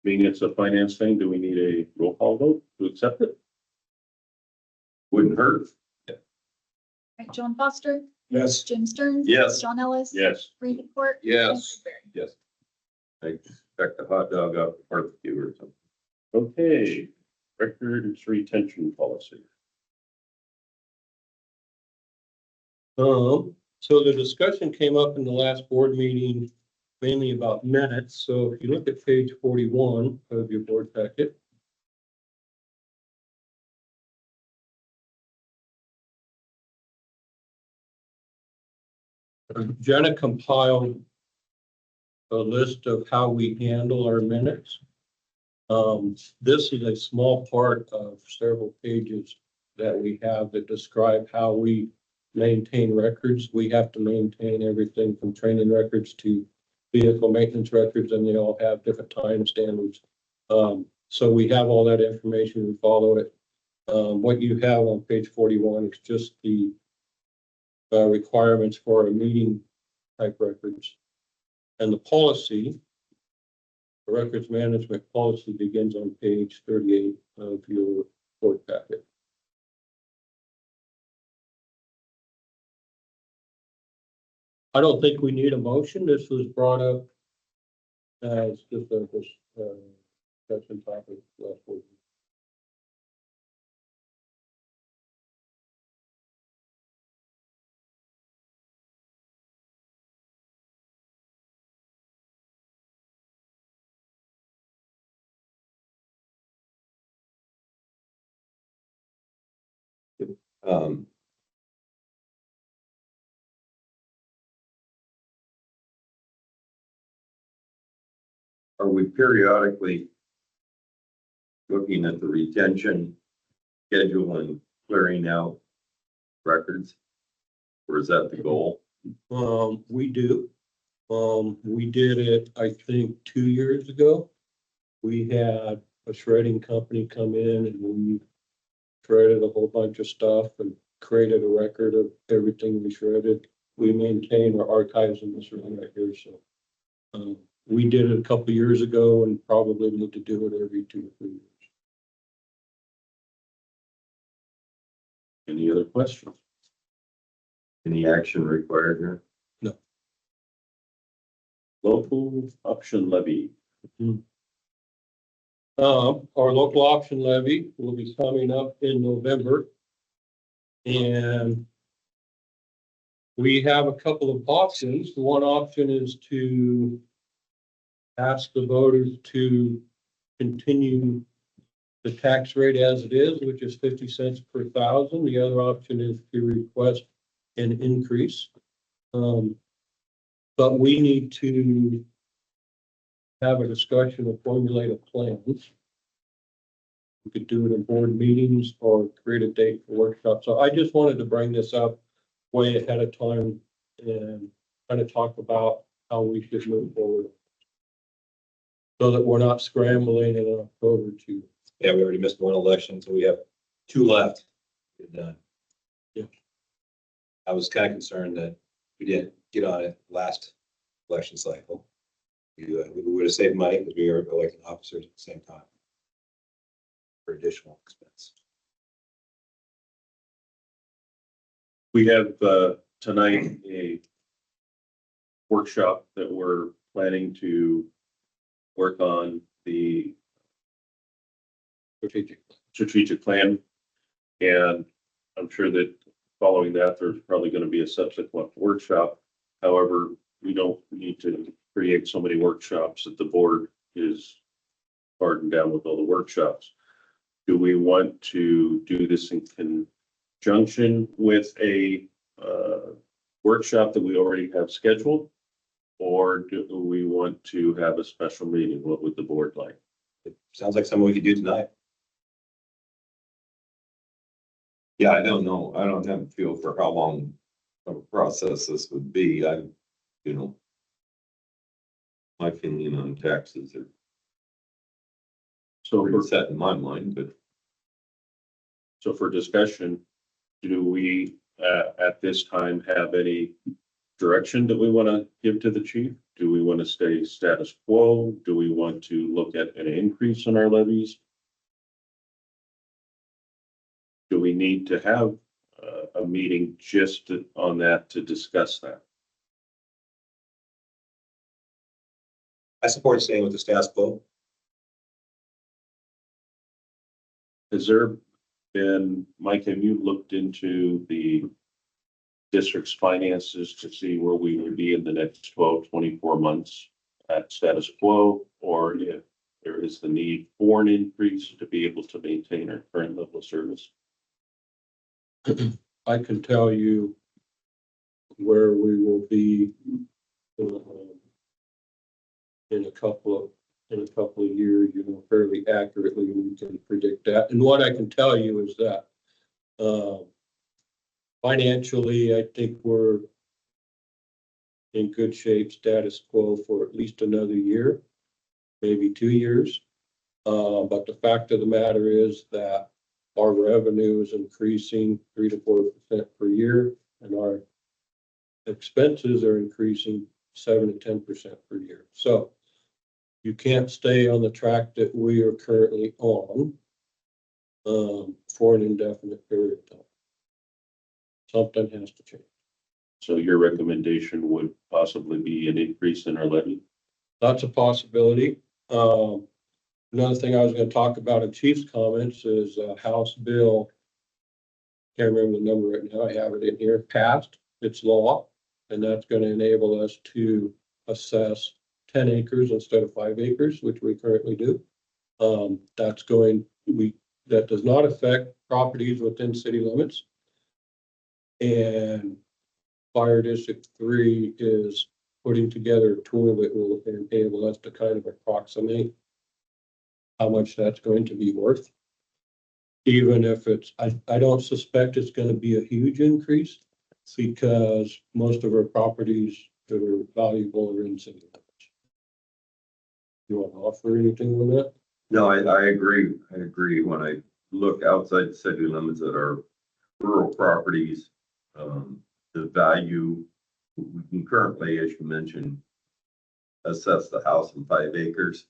Being it's a finance thing, do we need a roll call vote to accept it? Wouldn't hurt. Right, John Foster, Yes. Jim Stearns. Yes. John Ellis. Yes. Randy Court. Yes. and Craig Barry. Yes. I expect a hot dog out the barbecue or something. Okay, records retention policy. So the discussion came up in the last board meeting, mainly about minutes. So if you look at page 41 of your board packet. Jenna compiled a list of how we handle our minutes. This is a small part of several pages that we have that describe how we maintain records. We have to maintain everything from training records to vehicle maintenance records, and they all have different time standards. So we have all that information, we follow it. What you have on page 41 is just the requirements for a meeting type records. And the policy, the records management policy begins on page 38 of your board packet. I don't think we need a motion. This was brought up as just a discussion topic last week. Um, Are we periodically looking at the retention schedule and clearing out records? Or is that the goal? We do. We did it, I think, 2 years ago. We had a shredding company come in and we shredded a whole bunch of stuff and created a record of everything we shredded. We maintain our archives in this room right here, so. We did it a couple years ago and probably need to do it every 2 or 3 years. Any other questions? Any action required here? Local option levy. Our local option levy will be coming up in November. And we have a couple of options. The one option is to ask the voters to continue the tax rate as it is, which is 50 cents per thousand. The other option is to request an increase. But we need to have a discussion or formulate a plan. We could do it in board meetings or create a date for workshops. So I just wanted to bring this up way ahead of time and kind of talk about how we should move forward. So that we're not scrambling in October to. Yeah, we already missed one election, so we have 2 left. Get done. Yeah. I was kind of concerned that we didn't get on it last election cycle. We would have saved money because we were electing officers at the same time for additional expense. We have tonight a workshop that we're planning to work on the strategic plan. And I'm sure that following that, there's probably going to be a subsequent workshop. However, we don't need to create so many workshops that the board is burdened down with all the workshops. Do we want to do this in conjunction with a workshop that we already have scheduled? Or do we want to have a special meeting? What would the board like? It sounds like something we could do tonight. Yeah, I don't know. I don't have a feel for how long of a process this would be. My opinion on taxes are So pretty set in my mind, but So for discussion, do we, at this time, have any direction that we want to give to the chief? Do we want to stay status quo? Do we want to look at an increase in our levies? Do we need to have a meeting just on that to discuss that? I support staying with the status quo. Has there been, Mike, have you looked into the district's finances to see where we would be in the next 12, 24 months at status quo? Or if there is the need for an increase to be able to maintain our current level of service? I can tell you where we will be in a couple of years, fairly accurately. We can predict that. And what I can tell you is that financially, I think we're in good shape, status quo for at least another year, maybe 2 years. But the fact of the matter is that our revenue is increasing 3 to 4% per year, and our expenses are increasing 7 to 10% per year. So you can't stay on the track that we are currently on for an indefinite period of time. Something has to change. So your recommendation would possibly be an increase in our levy? That's a possibility. Another thing I was going to talk about in Chief's comments is House Bill, can't remember the number right now, I have it in here, passed its law, and that's going to enable us to assess 10 acres instead of 5 acres, which we currently do. That does not affect properties within city limits. And Fire District 3 is putting together a tool that will enable us to kind of approximate how much that's going to be worth. Even if I don't suspect it's going to be a huge increase because most of our properties that are valuable are in city limits. You want to offer anything on that? no, I agree. I agree. When I look outside the city limits at our rural properties, the value, we can currently, as you mentioned, assess the house in 5 acres.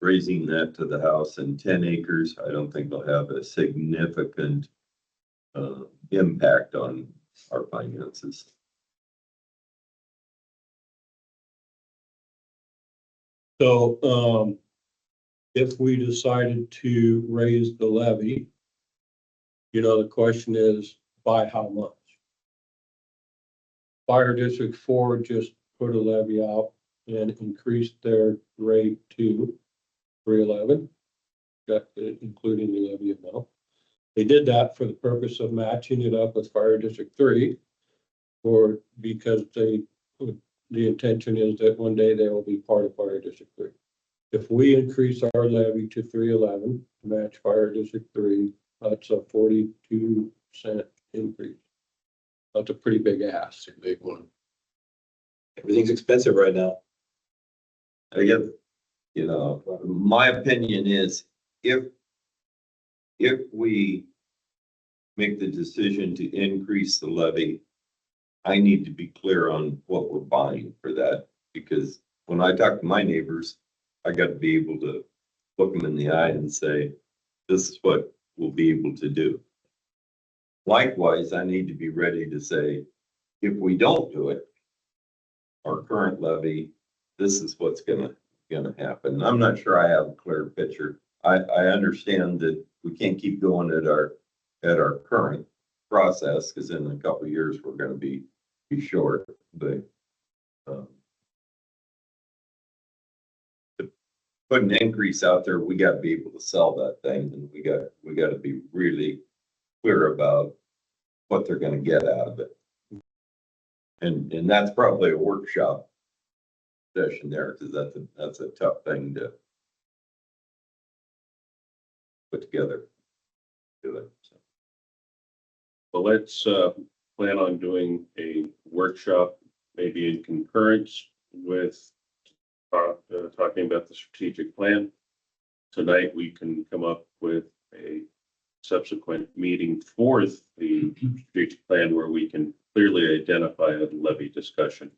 Raising that to the house in 10 acres, I don't think they'll have a significant impact on our finances. So, if we decided to raise the levy, the question is by how much? Fire District 4 just put a levy out and increased their rate to 311, including the levy amount. They did that for the purpose of matching it up with Fire District 3, or because the intention is that one day they will be part of Fire District 3. If we increase our levy to 311 to match Fire District 3, that's a 42-cent increase. That's a pretty big ask. a big one. Everything's expensive right now. I get, my opinion is if we make the decision to increase the levy, I need to be clear on what we're buying for that, because when I talk to my neighbors, I got to be able to look them in the eye and say, this is what we'll be able to do. Likewise, I need to be ready to say, if we don't do it, our current levy, this is what's gonna happen. I'm not sure I have a clear picture. I understand that we can't keep going at our current process, because in a couple of years, we're gonna be short, but to put an increase out there, we gotta be able to sell that thing, and we gotta be really clear about what they're gonna get out of it. And that's probably a workshop session there, because that's a tough thing to put together. Do it. So. Well, let's plan on doing a workshop, maybe in concurrence with talking about the strategic plan. Tonight, we can come up with a subsequent meeting for the strategic plan where we can clearly identify a levy discussion.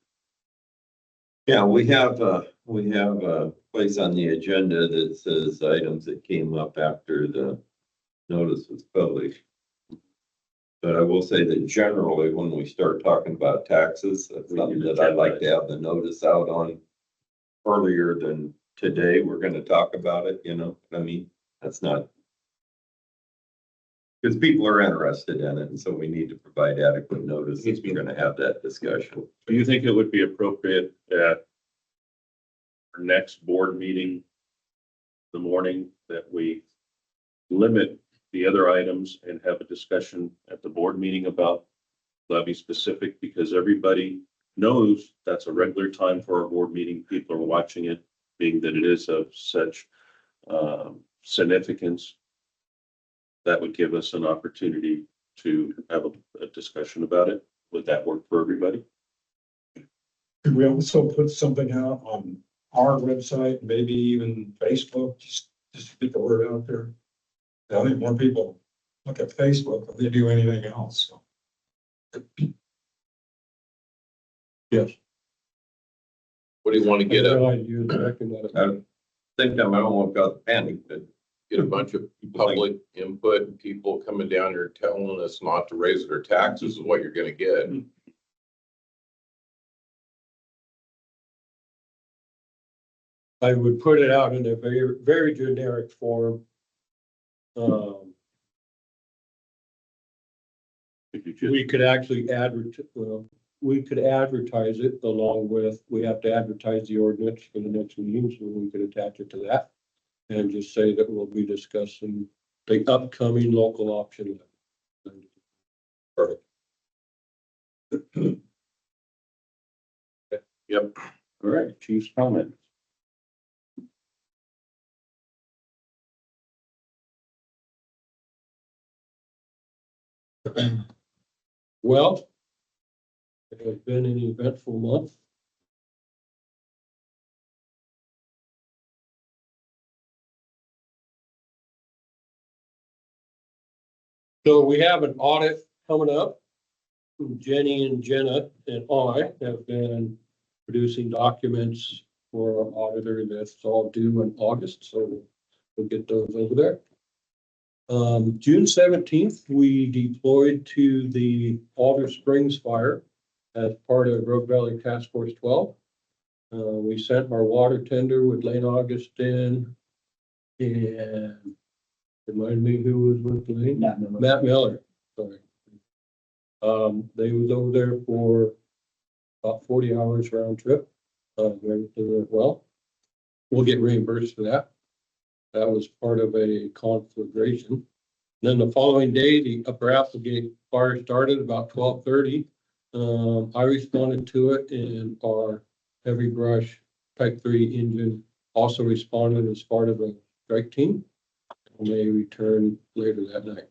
Yeah, we have a place on the agenda that says items that came up after the notice was published. But I will say that generally, when we start talking about taxes, that's something that I'd like to have the notice out on earlier than today. We're gonna talk about it, I mean, that's not. Because people are interested in it, and so we need to provide adequate notice if we're gonna have that discussion. Do you think it would be appropriate at our next board meeting in the morning that we limit the other items and have a discussion at the board meeting about levy specific, because everybody knows that's a regular time for our board meeting. People are watching it, being that it is of such significance. That would give us an opportunity to have a discussion about it. Would that work for everybody? Could we also put something out on our website, maybe even Facebook, just to get the word out there? I think more people look at Facebook than they do anything else, so. Yes. What do you want to get I a, realize you reckon that. At the same time, I don't want to cause panic, but get a bunch of public input and people coming down here telling us not to raise their taxes is what you're gonna get. I would put it out in a very, very generic form. If you just We could actually we could advertise it along with, we have to advertise the ordinance for the next meeting, so we could attach it to that. And just say that we'll be discussing the upcoming local option. Perfect. Yep. All right, chief's comment. Well, it has been an eventful month. So we have an audit coming up. Jenny and Jenna and I have been producing documents for our auditor that's all due in August, so we'll get those over there. June 17th, we deployed to the Alder Springs fire as part of Rogue Valley Task Force 12. We sent our water tender with Lane Augustin and remind me who was with Lane? Matt Miller, sorry. They was over there for about 40 hours round trip. Everything went well. We'll get reimbursed for that. That was part of a conflagration. Then the following day, the Upper Applegate fire started about 12:30. I responded to it, and our heavy brush type 3 engine also responded as part of a strike team. And they returned later that night.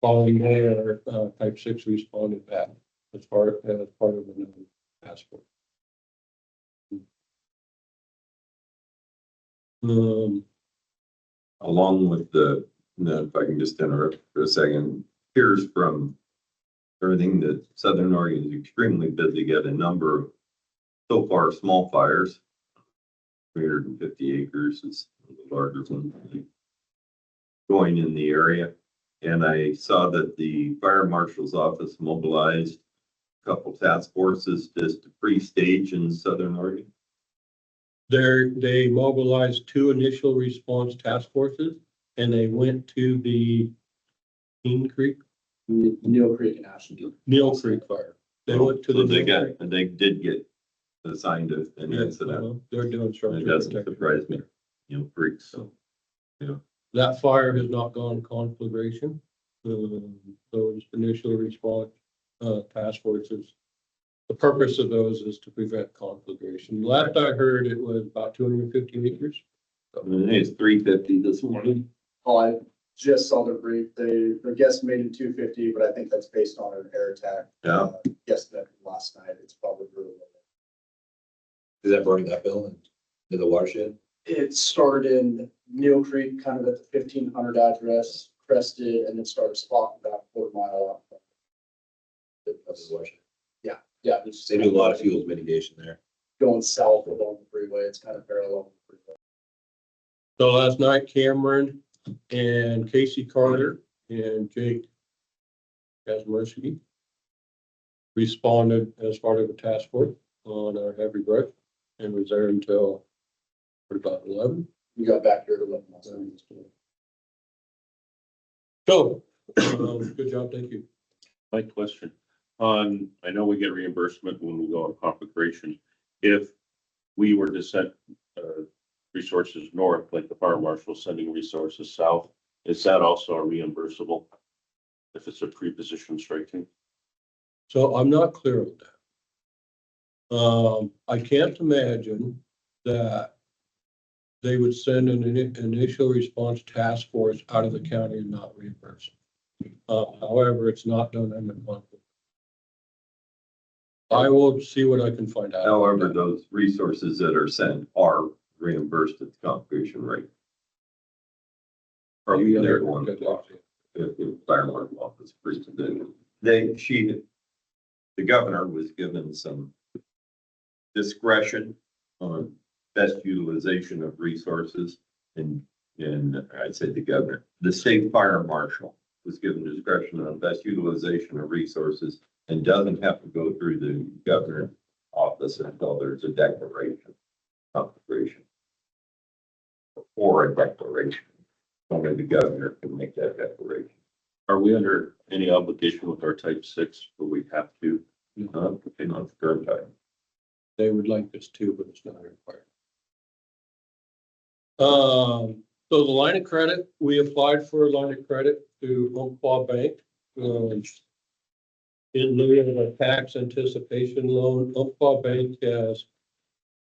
Following day, our type 6 responded back as part of another task force. Along with if I can just interrupt for a second, here's from everything that Southern Oregon is extremely busy, got a number of so far small fires. 350 acres is the largest one going in the area. And I saw that the fire marshal's office mobilized a couple task forces just to pre-stage in Southern Oregon. They mobilized 2 initial response task forces, and they went to the Keene Creek, Neil Creek and Ashland. Neil Creek fire. They went to So the. they Neil got, Creek. and they did get assigned an incident. They're doing It structure doesn't protection. surprise me. Creek, so. That fire has not gone conflagration. Those initial response task forces, the purpose of those is to prevent conflagration. Last I heard, it was about 250 acres. I think it's 350 this morning. Oh, I just saw their brief. They're guesstimating 250, but I think that's based on an air attack. Yeah. Guesstimate last night. It's probably really low. Is that burning that bill in the watershed? It started in Neil Creek, kind of at the 1500 address, crested, and then started spotting about a quarter mile up. Of the watershed? Yeah, it's They do a lot of fuels mitigation there. going south along the freeway. It's kind of parallel. to the freeway. So last night, Cameron and Casey Carter and Jake Kazmersky responded as part of a task force on our heavy brush and was there until about 11. We got back here to look. So, good job, thank you. My question I know we get reimbursement when we go on conflagration. If we were to send resources north, like the fire marshal sending resources south, is that also reimbursable? If it's a pre-position strike team? So I'm not clear on that. I can't imagine that they would send an initial response task force out of the county and not reimburse. However, it's not done in the conflict. I will see what I can find out. However, those resources that are sent are reimbursed at the conflagration rate. Are we They're under? one of the fire marshal office pre-position. The governor was given some discretion on best utilization of resources, and I'd say the state fire marshal was given discretion on best utilization of resources and doesn't have to go through the governor's office until there's a declaration, conflagration. Or a declaration. Only the governor can make that declaration. Are we under any obligation with our type 6 where we have to? Not the current time. They would like this too, but it's not required. So the line of credit, we applied for a line of credit to Umpqua Bank. In lieu of a tax anticipation loan, Umpqua Bank has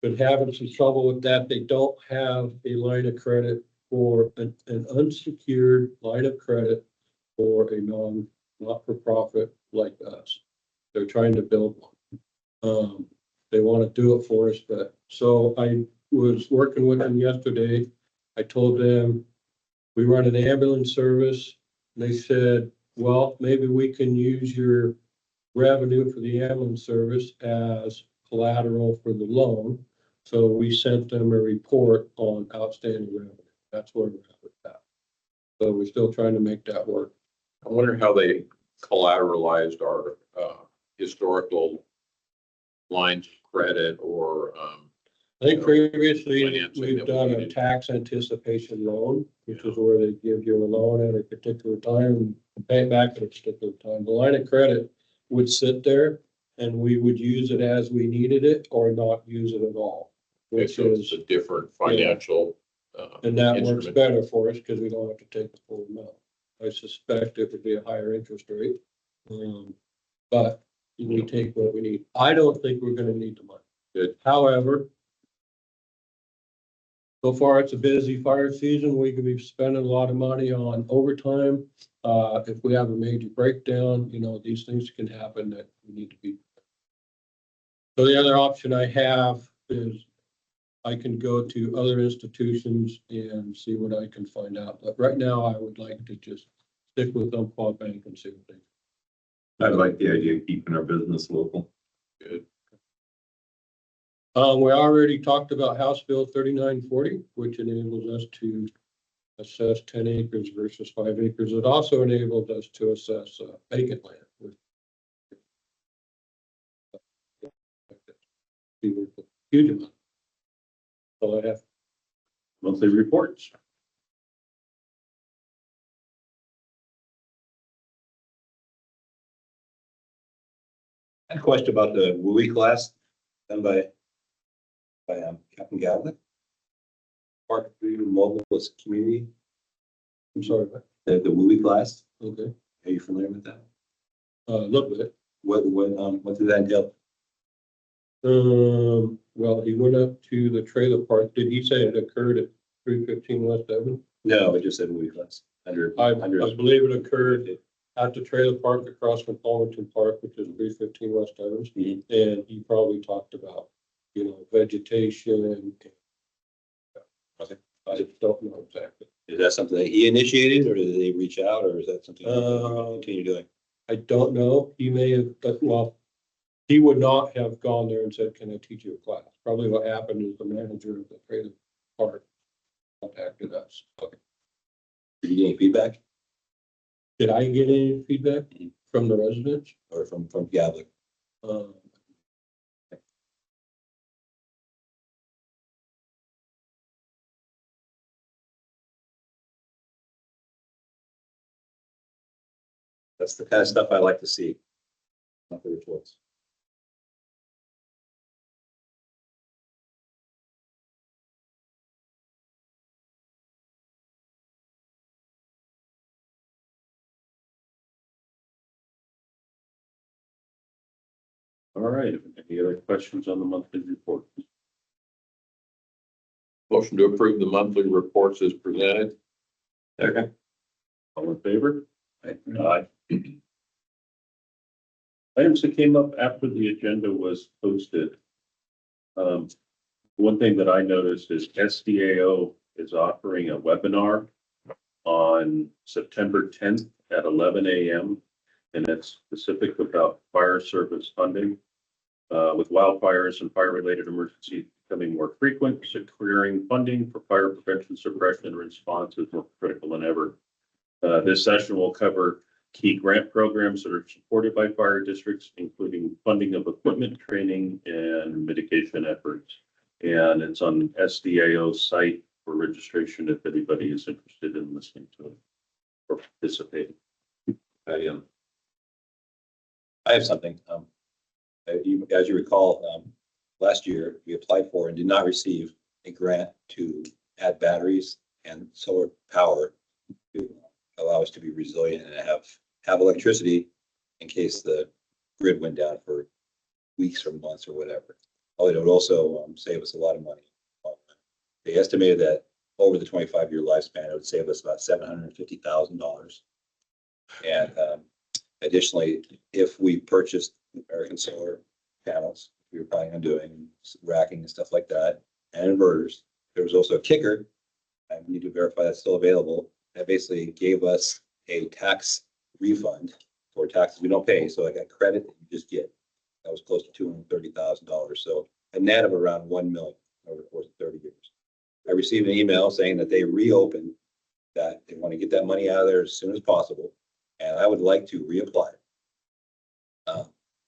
been having some trouble with that. They don't have a line of credit for an unsecured line of credit for a not-for-profit like us. They're trying to build one. They want to do it for us, but so I was working with them yesterday. I told them we run an ambulance service. And they said, well, maybe we can use your revenue for the ambulance service as collateral for the loan. So we sent them a report on outstanding revenue. That's where we're at with that. So we're still trying to make that work. I wonder how they collateralized our, historical lines of credit or, I think previously, Financing we've that we done a needed. tax anticipation loan, which is where they give you a loan at a particular time and pay it back at a particular time. The line of credit would sit there and we would use it as we needed it or not use it at all. Which so it's is, a different financial. and that works instrument. better for us because we don't have to take the full amount. I suspect it would be a higher interest rate. But we take what we need. I don't think we're gonna need the money. Good. However, so far, it's a busy fire season. We could be spending a lot of money on overtime. If we have a major breakdown, you know, these things can happen that we need to be. So the other option I have is I can go to other institutions and see what I can find out. But right now, I would like to just stick with Umpqua Bank and see what they. I like the idea of keeping our business local. Good. We already talked about House Bill 3940, which enables us to assess 10 acres versus 5 acres. It also enables us to assess vacant land. Huge amount. So I have. Monthly reports. I had a question about the WUI class done by Captain Galvin. Parkview Mobilist Community, I'm sorry, but, the WUI class. okay, Are you familiar with that? a little bit. What did that entail? Well, he went up to the trailer park. Did he say it occurred at 315 West Evans? No, it just said WUI class. I believe it occurred at the trailer park across from Palmerton Park, which is 315 West Evans. Mhm. And he probably talked about, you know, vegetation and. Okay. I don't know exactly. Is that something that he initiated, or did they reach out, or is that something you Uh, continue doing? I don't know. He may have, but well, he would not have gone there and said, can I teach you a class? Probably what happened is the manager of the trailer park contacted us. Did you get any feedback Did I get any feedback from the residents? or from Galvin? Um, That's the kind of stuff I like to see. Not the reports. All right, any other questions on the monthly report? Motion to approve the monthly reports as presented. Okay. All in favor? Aye. Items that came up after the agenda was posted. One thing that I noticed is SDAO is offering a webinar on September 10th at 11 a.m. And it's specific about fire service funding. With wildfires and fire-related emergencies becoming more frequent, securing funding for fire prevention, suppression, and response is more critical than ever. This session will cover key grant programs that are supported by fire districts, including funding of equipment, training, and mitigation efforts. And it's on SDAO's site for registration if anybody is interested in listening to it or participating. I have something. As you recall, last year we applied for and did not receive a grant to add batteries and solar power to allow us to be resilient and have electricity in case the grid went down for weeks or months or whatever. Oh, it would also save us a lot of money. They estimated that over the 25-year lifespan, it would save us about $750,000. And additionally, if we purchased American Solar panels, we were planning on doing racking and stuff like that, and inverters, there was also a kicker, and we need to verify that's still available, that basically gave us a tax refund for taxes we don't pay, so like a credit that you just get. That was close to $230,000, so a net of around $1 million over the course of 30 years. I received an email saying that they reopened that they want to get that money out of there as soon as possible. And I would like to reapply.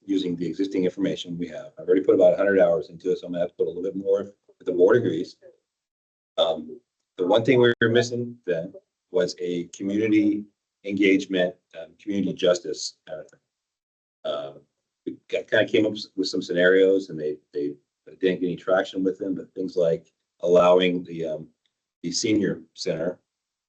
Using the existing information we have. I've already put about 100 hours into it, so I'm gonna have to put a little bit more if the board agrees. The one thing we were missing then was a community engagement, community justice kind of thing. We kind of came up with some scenarios, and they didn't get any traction with them, but things like allowing the senior center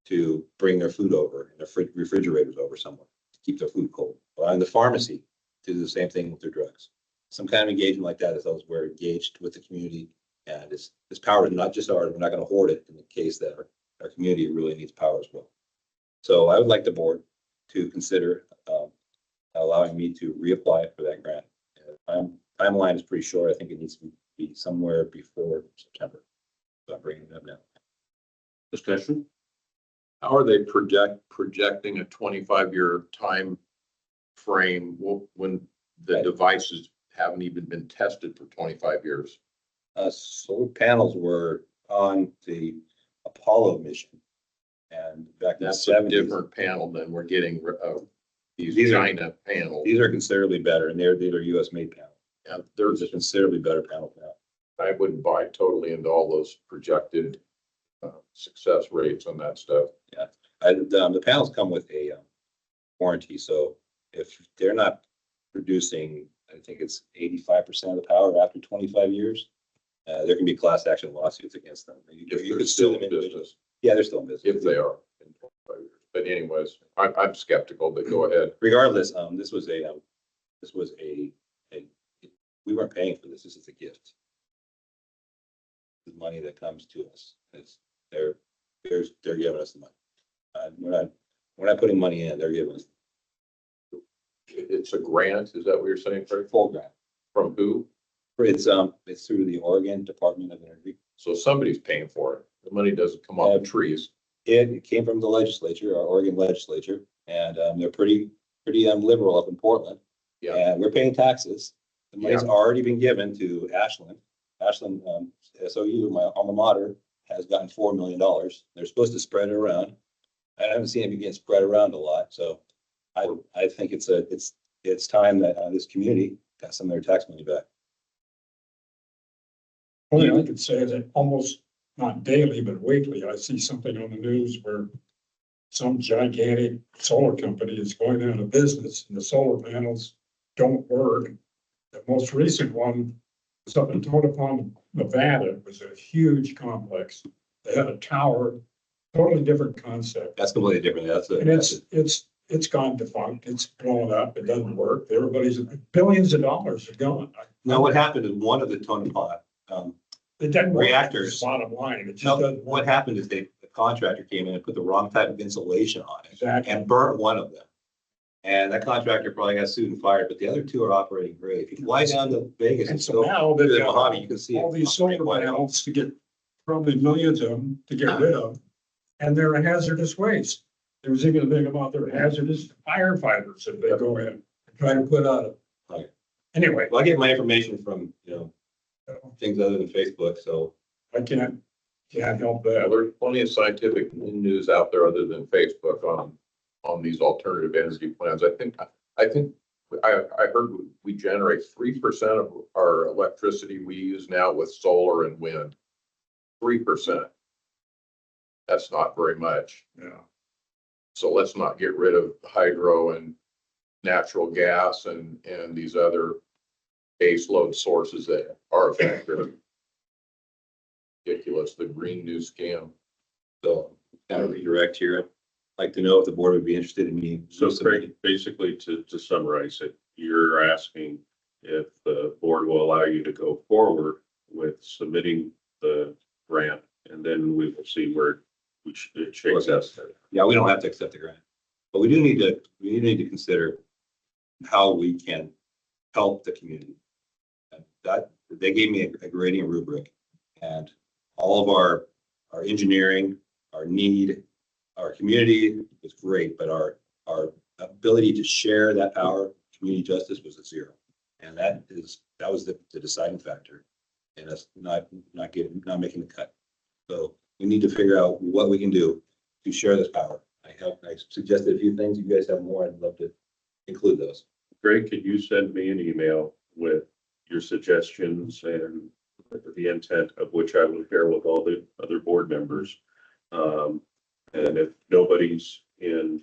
to bring their food over and their refrigerators over somewhere to keep their food cold, allowing the pharmacy to do the same thing with their drugs. Some kind of engagement like that, as those we're engaged with the community, and this power is not just ours. We're not going to hoard it in the case that our community really needs power as well. So I would like the board to consider allowing me to reapply for that grant. Timeline is pretty short. I think it needs to be somewhere before September. So I'm bringing it up now. Discussion? How are they projecting a 25-year time frame when the devices haven't even been tested for 25 years? Solar panels were on the Apollo mission, and back in the That's a 70s. different panel than we're getting these These are- China panels. These are considerably better, and they're US made panels. Yeah, There's a considerably better panel now. I wouldn't buy totally into all those projected success rates on that stuff. The panels come with a warranty, so if they're not producing, I think it's 85% of the power after 25 years, there can be class action lawsuits against them. If You they're could still sue in them individually. business, Yeah, they're still in business. if they are in 25 years. But anyways, I'm skeptical, but go ahead. Regardless, this was we weren't paying for this. This is a gift. The money that comes to us, they're giving us the money. We're not putting money in, they're giving us It's a grant, is that what you're saying, Craig? full grant. From who? It's through the Oregon Department of Energy. So somebody's paying for it. The money doesn't come off the trees. It came from the legislature, our Oregon legislature, and they're pretty liberal up in Portland. Yeah. And we're paying taxes. The money's already been given to Ashland. Ashland, SOU, my alma mater, has gotten $4 million. They're supposed to spread it around. I haven't seen it begin spread around a lot, so I think it's time that this community got some of their tax money back. Only I could say that almost not daily, but weekly, I see something on the news where some gigantic solar company is going out of business and the solar panels don't work. The most recent one was up in Tonopah, Nevada. It was a huge complex. They had a tower, totally different concept. That's completely different. And it's gone defunct. It's blown up. It doesn't work. Everybody's billions of dollars are gone. Now, what happened is one of the Tonopah It doesn't work. reactors. Bottom line, it just No, doesn't what work. happened is the contractor came in and put the wrong type of insulation on it Exactly. and burnt one of them. And that contractor probably got sued and fired, but the other two are operating great. If you fly down to Vegas And and so go now through they've the got Mojave, you can see all it. these solar panels to get probably millions of them to get rid of. And they're a hazardous waste. There was even a thing about their hazardous firefighters if they go in and try to put out. Okay. Anyway, Well, I get my information from, things other than Facebook, so. I can't help Well, that. there's plenty of scientific news out there other than Facebook on these alternative energy plans. I heard we generate 3% of our electricity we use now with solar and wind. 3%. That's not very much. Yeah. So let's not get rid of hydro and natural gas and these other base load sources that are effective. Ridiculous, the green new scam. So kind of redirect here. I'd like to know if the board would be interested in me. So Craig, basically to summarize it, you're asking if the board will allow you to go forward with submitting the grant, and then we will see where it shakes out. Yeah, we don't have to accept the grant, but we need to consider how we can help the community. And that they gave me a grading rubric, and all of our engineering, our need, our community was great, but our ability to share that power, community justice, was a zero, and that was the deciding factor, and us not making the cut. So we need to figure out what we can do. to share this power. I suggested a few things. You guys have more. I'd love to include those. Greg, could you send me an email with your suggestions and the intent of which I will share with all the other board members? And if nobody's in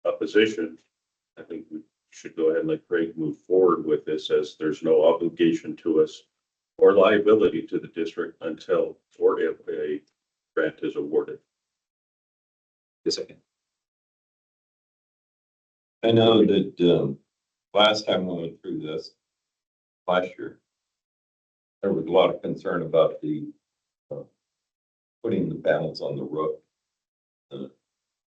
opposition, I think we should go ahead and let Greg move forward with this, as there's no obligation to us or liability to the district until or if a grant is awarded. Yes, I can. I know that, last time we went through this, last year, there was a lot of concern about the, putting the panels on the roof.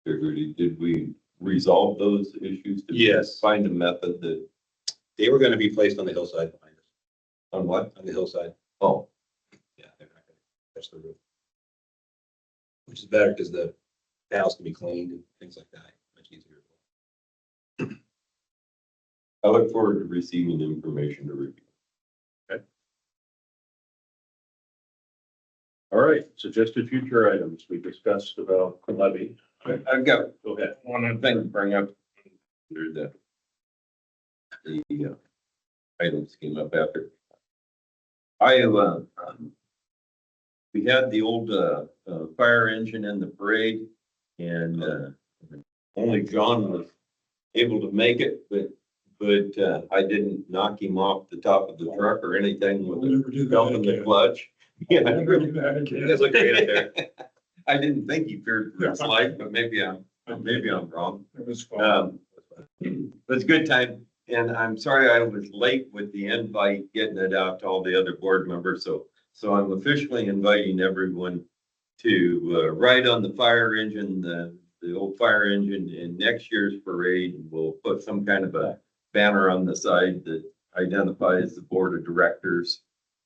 Did we resolve those issues? Did we Yes. Find a method that, They were going to be placed on the hillside behind us, on what? on the hillside. Oh, Yeah, they're not going to touch the roof. Which is better because the panels can be cleaned and things like that. Much easier. I look forward to receiving information to review. All right, suggested future items. We discussed about levy. I've got Go ahead. one other thing to bring up. Under the items came up after. We had the old, fire engine in the parade, and, only John was able to make it, but I didn't knock him off the top of the truck or anything with We'll never do the that belt and the again. clutch. Yeah, We'll never do that You again. guys look great up there. I didn't think he feared for his life, but maybe I'm wrong. It was fun. It was a good time, and I'm sorry I was late with the invite, getting it out to all the other board members, so I'm officially inviting everyone to, ride on the fire engine, the old fire engine in next year's parade. We'll put some kind of a banner on the side that identifies the board of directors,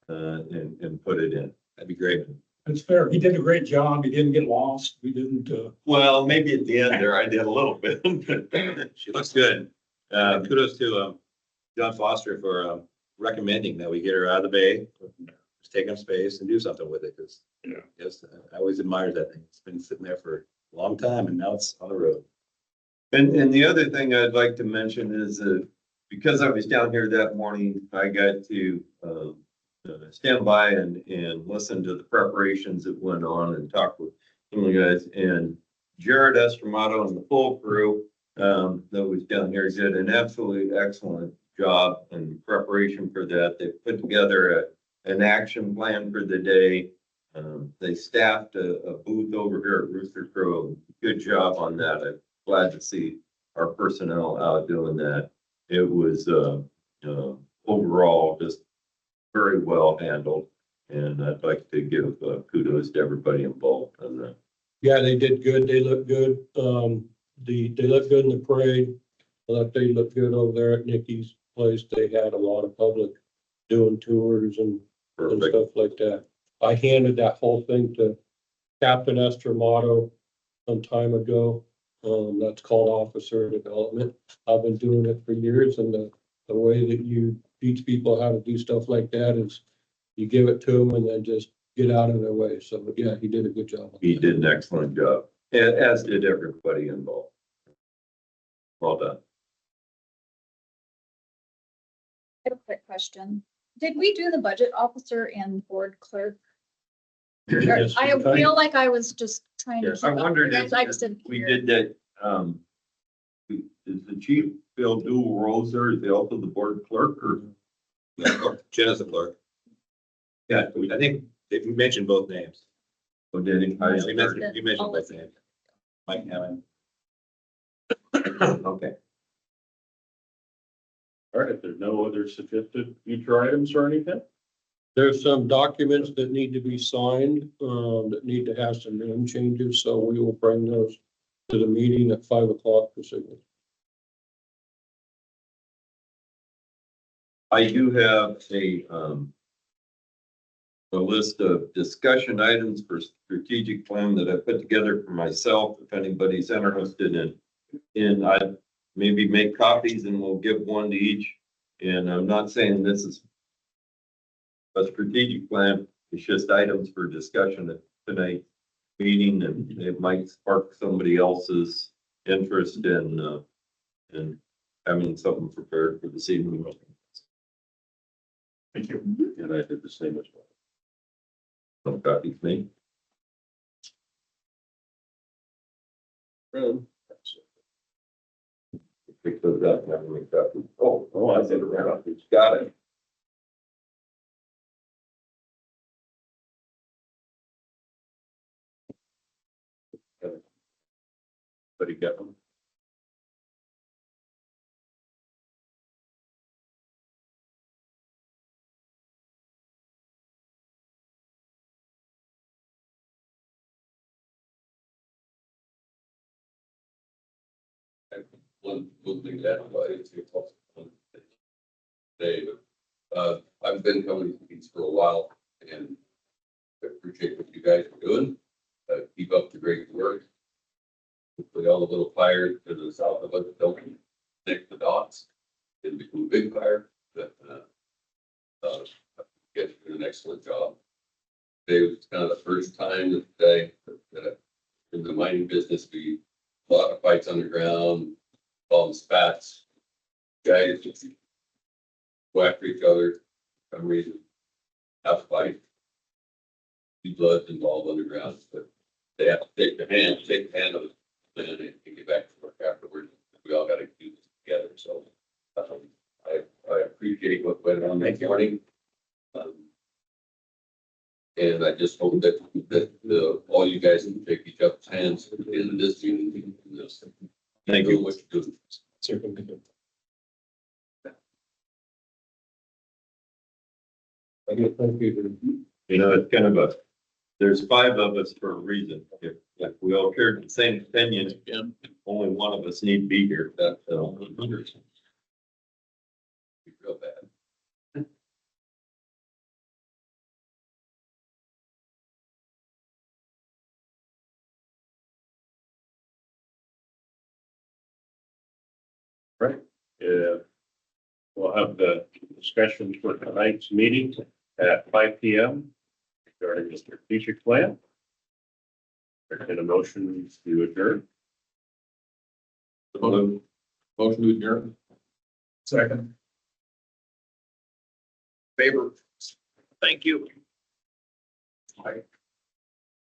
and put it in. That'd be great. It's fair. He did a great job. He didn't get lost. We didn't, Well, maybe at the end there, I did a little bit. She looks good. Kudos to John Foster for recommending that we get her out of the bay, just take up space and do something with it. Because Yeah. yes, I always admired that thing. It's been sitting there for a long time, and now it's on the road. And the other thing I'd like to mention is, because I was down here that morning, I got to, stand by and listen to the preparations that went on and talk with some of the guys. And Jared Estramato and the full crew, that was down here did an absolutely excellent job in preparation for that. They put together an action plan for the day. They staffed a booth over here at Rooster Crow. Good job on that. I'm glad to see our personnel out doing that. It was, overall just very well handled. And I'd like to give kudos to everybody involved in that. Yeah, they did good. They looked good. They looked good in the parade. I thought they looked good over there at Nikki's place. They had a lot of public doing tours and Perfect. stuff like that. I handed that whole thing to Captain Estramato some time ago. That's called officer development. I've been doing it for years, and the way that you teach people how to do stuff like that is you give it to them and then just get out of their way. So yeah, he did a good job. on He that. did an excellent job, as did everybody involved. Well done. I have a quick question. Did we do the budget officer and board clerk? Or Yes, I we kind- feel like I was just trying to. I keep up wondered with you if guys. I just didn't we hear. did that, is the chief Bill dual roles there? Is he also the board clerk or? Jen is the clerk. Yeah. I think they mentioned both names. Oh, did he? I- You mentioned I'll both listen. names. Mike Hammond. Okay. All right, if there's no other suggested future items or anything, There's some documents that need to be signed, that need to have some name changes, so we will bring those to the meeting at 5 o'clock this evening. I do have a list of discussion items for strategic plan that I put together for myself. If anybody's interested in I maybe make copies and we'll give one to each. And I'm not saying this is a strategic plan. It's just items for discussion tonight. meeting and it might spark somebody else's interest in having something prepared for this evening. Thank you. And I did the same as well. Don't copy me. Pick those up, have them make copies. Oh, I said around. Got it. But he got them. One thing that today, but I've been coming to these for a while and I appreciate what you guys are doing. Keep up the great work. Hopefully all the little fires to the south of us don't connect the dots and become a big fire, but you guys did an excellent job. Today was kind of the first time that in the mining business, we a lot of fights on the ground, all the spats, guys just go after each other for some reason, have a fight. The blood's involved underground, but they have to take the hand of it, and they get back to work afterwards. We all got to do this together. So I appreciate what went on that morning. And I just hope that all you guys can take each other's hands at the end of this meeting. Thank you. What you're doing. Certainly. I guess, thank you. You know, it's kind of there's 5 of us for a reason. If we all shared the same opinion, only one of us need to be here. That's So, real bad. Yeah. We'll have the discussion for tonight's meeting at 5 p.m. regarding the strategic plan. And a motion to adjourn. Motion to adjourn. Second. Favor. Thank you.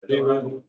David,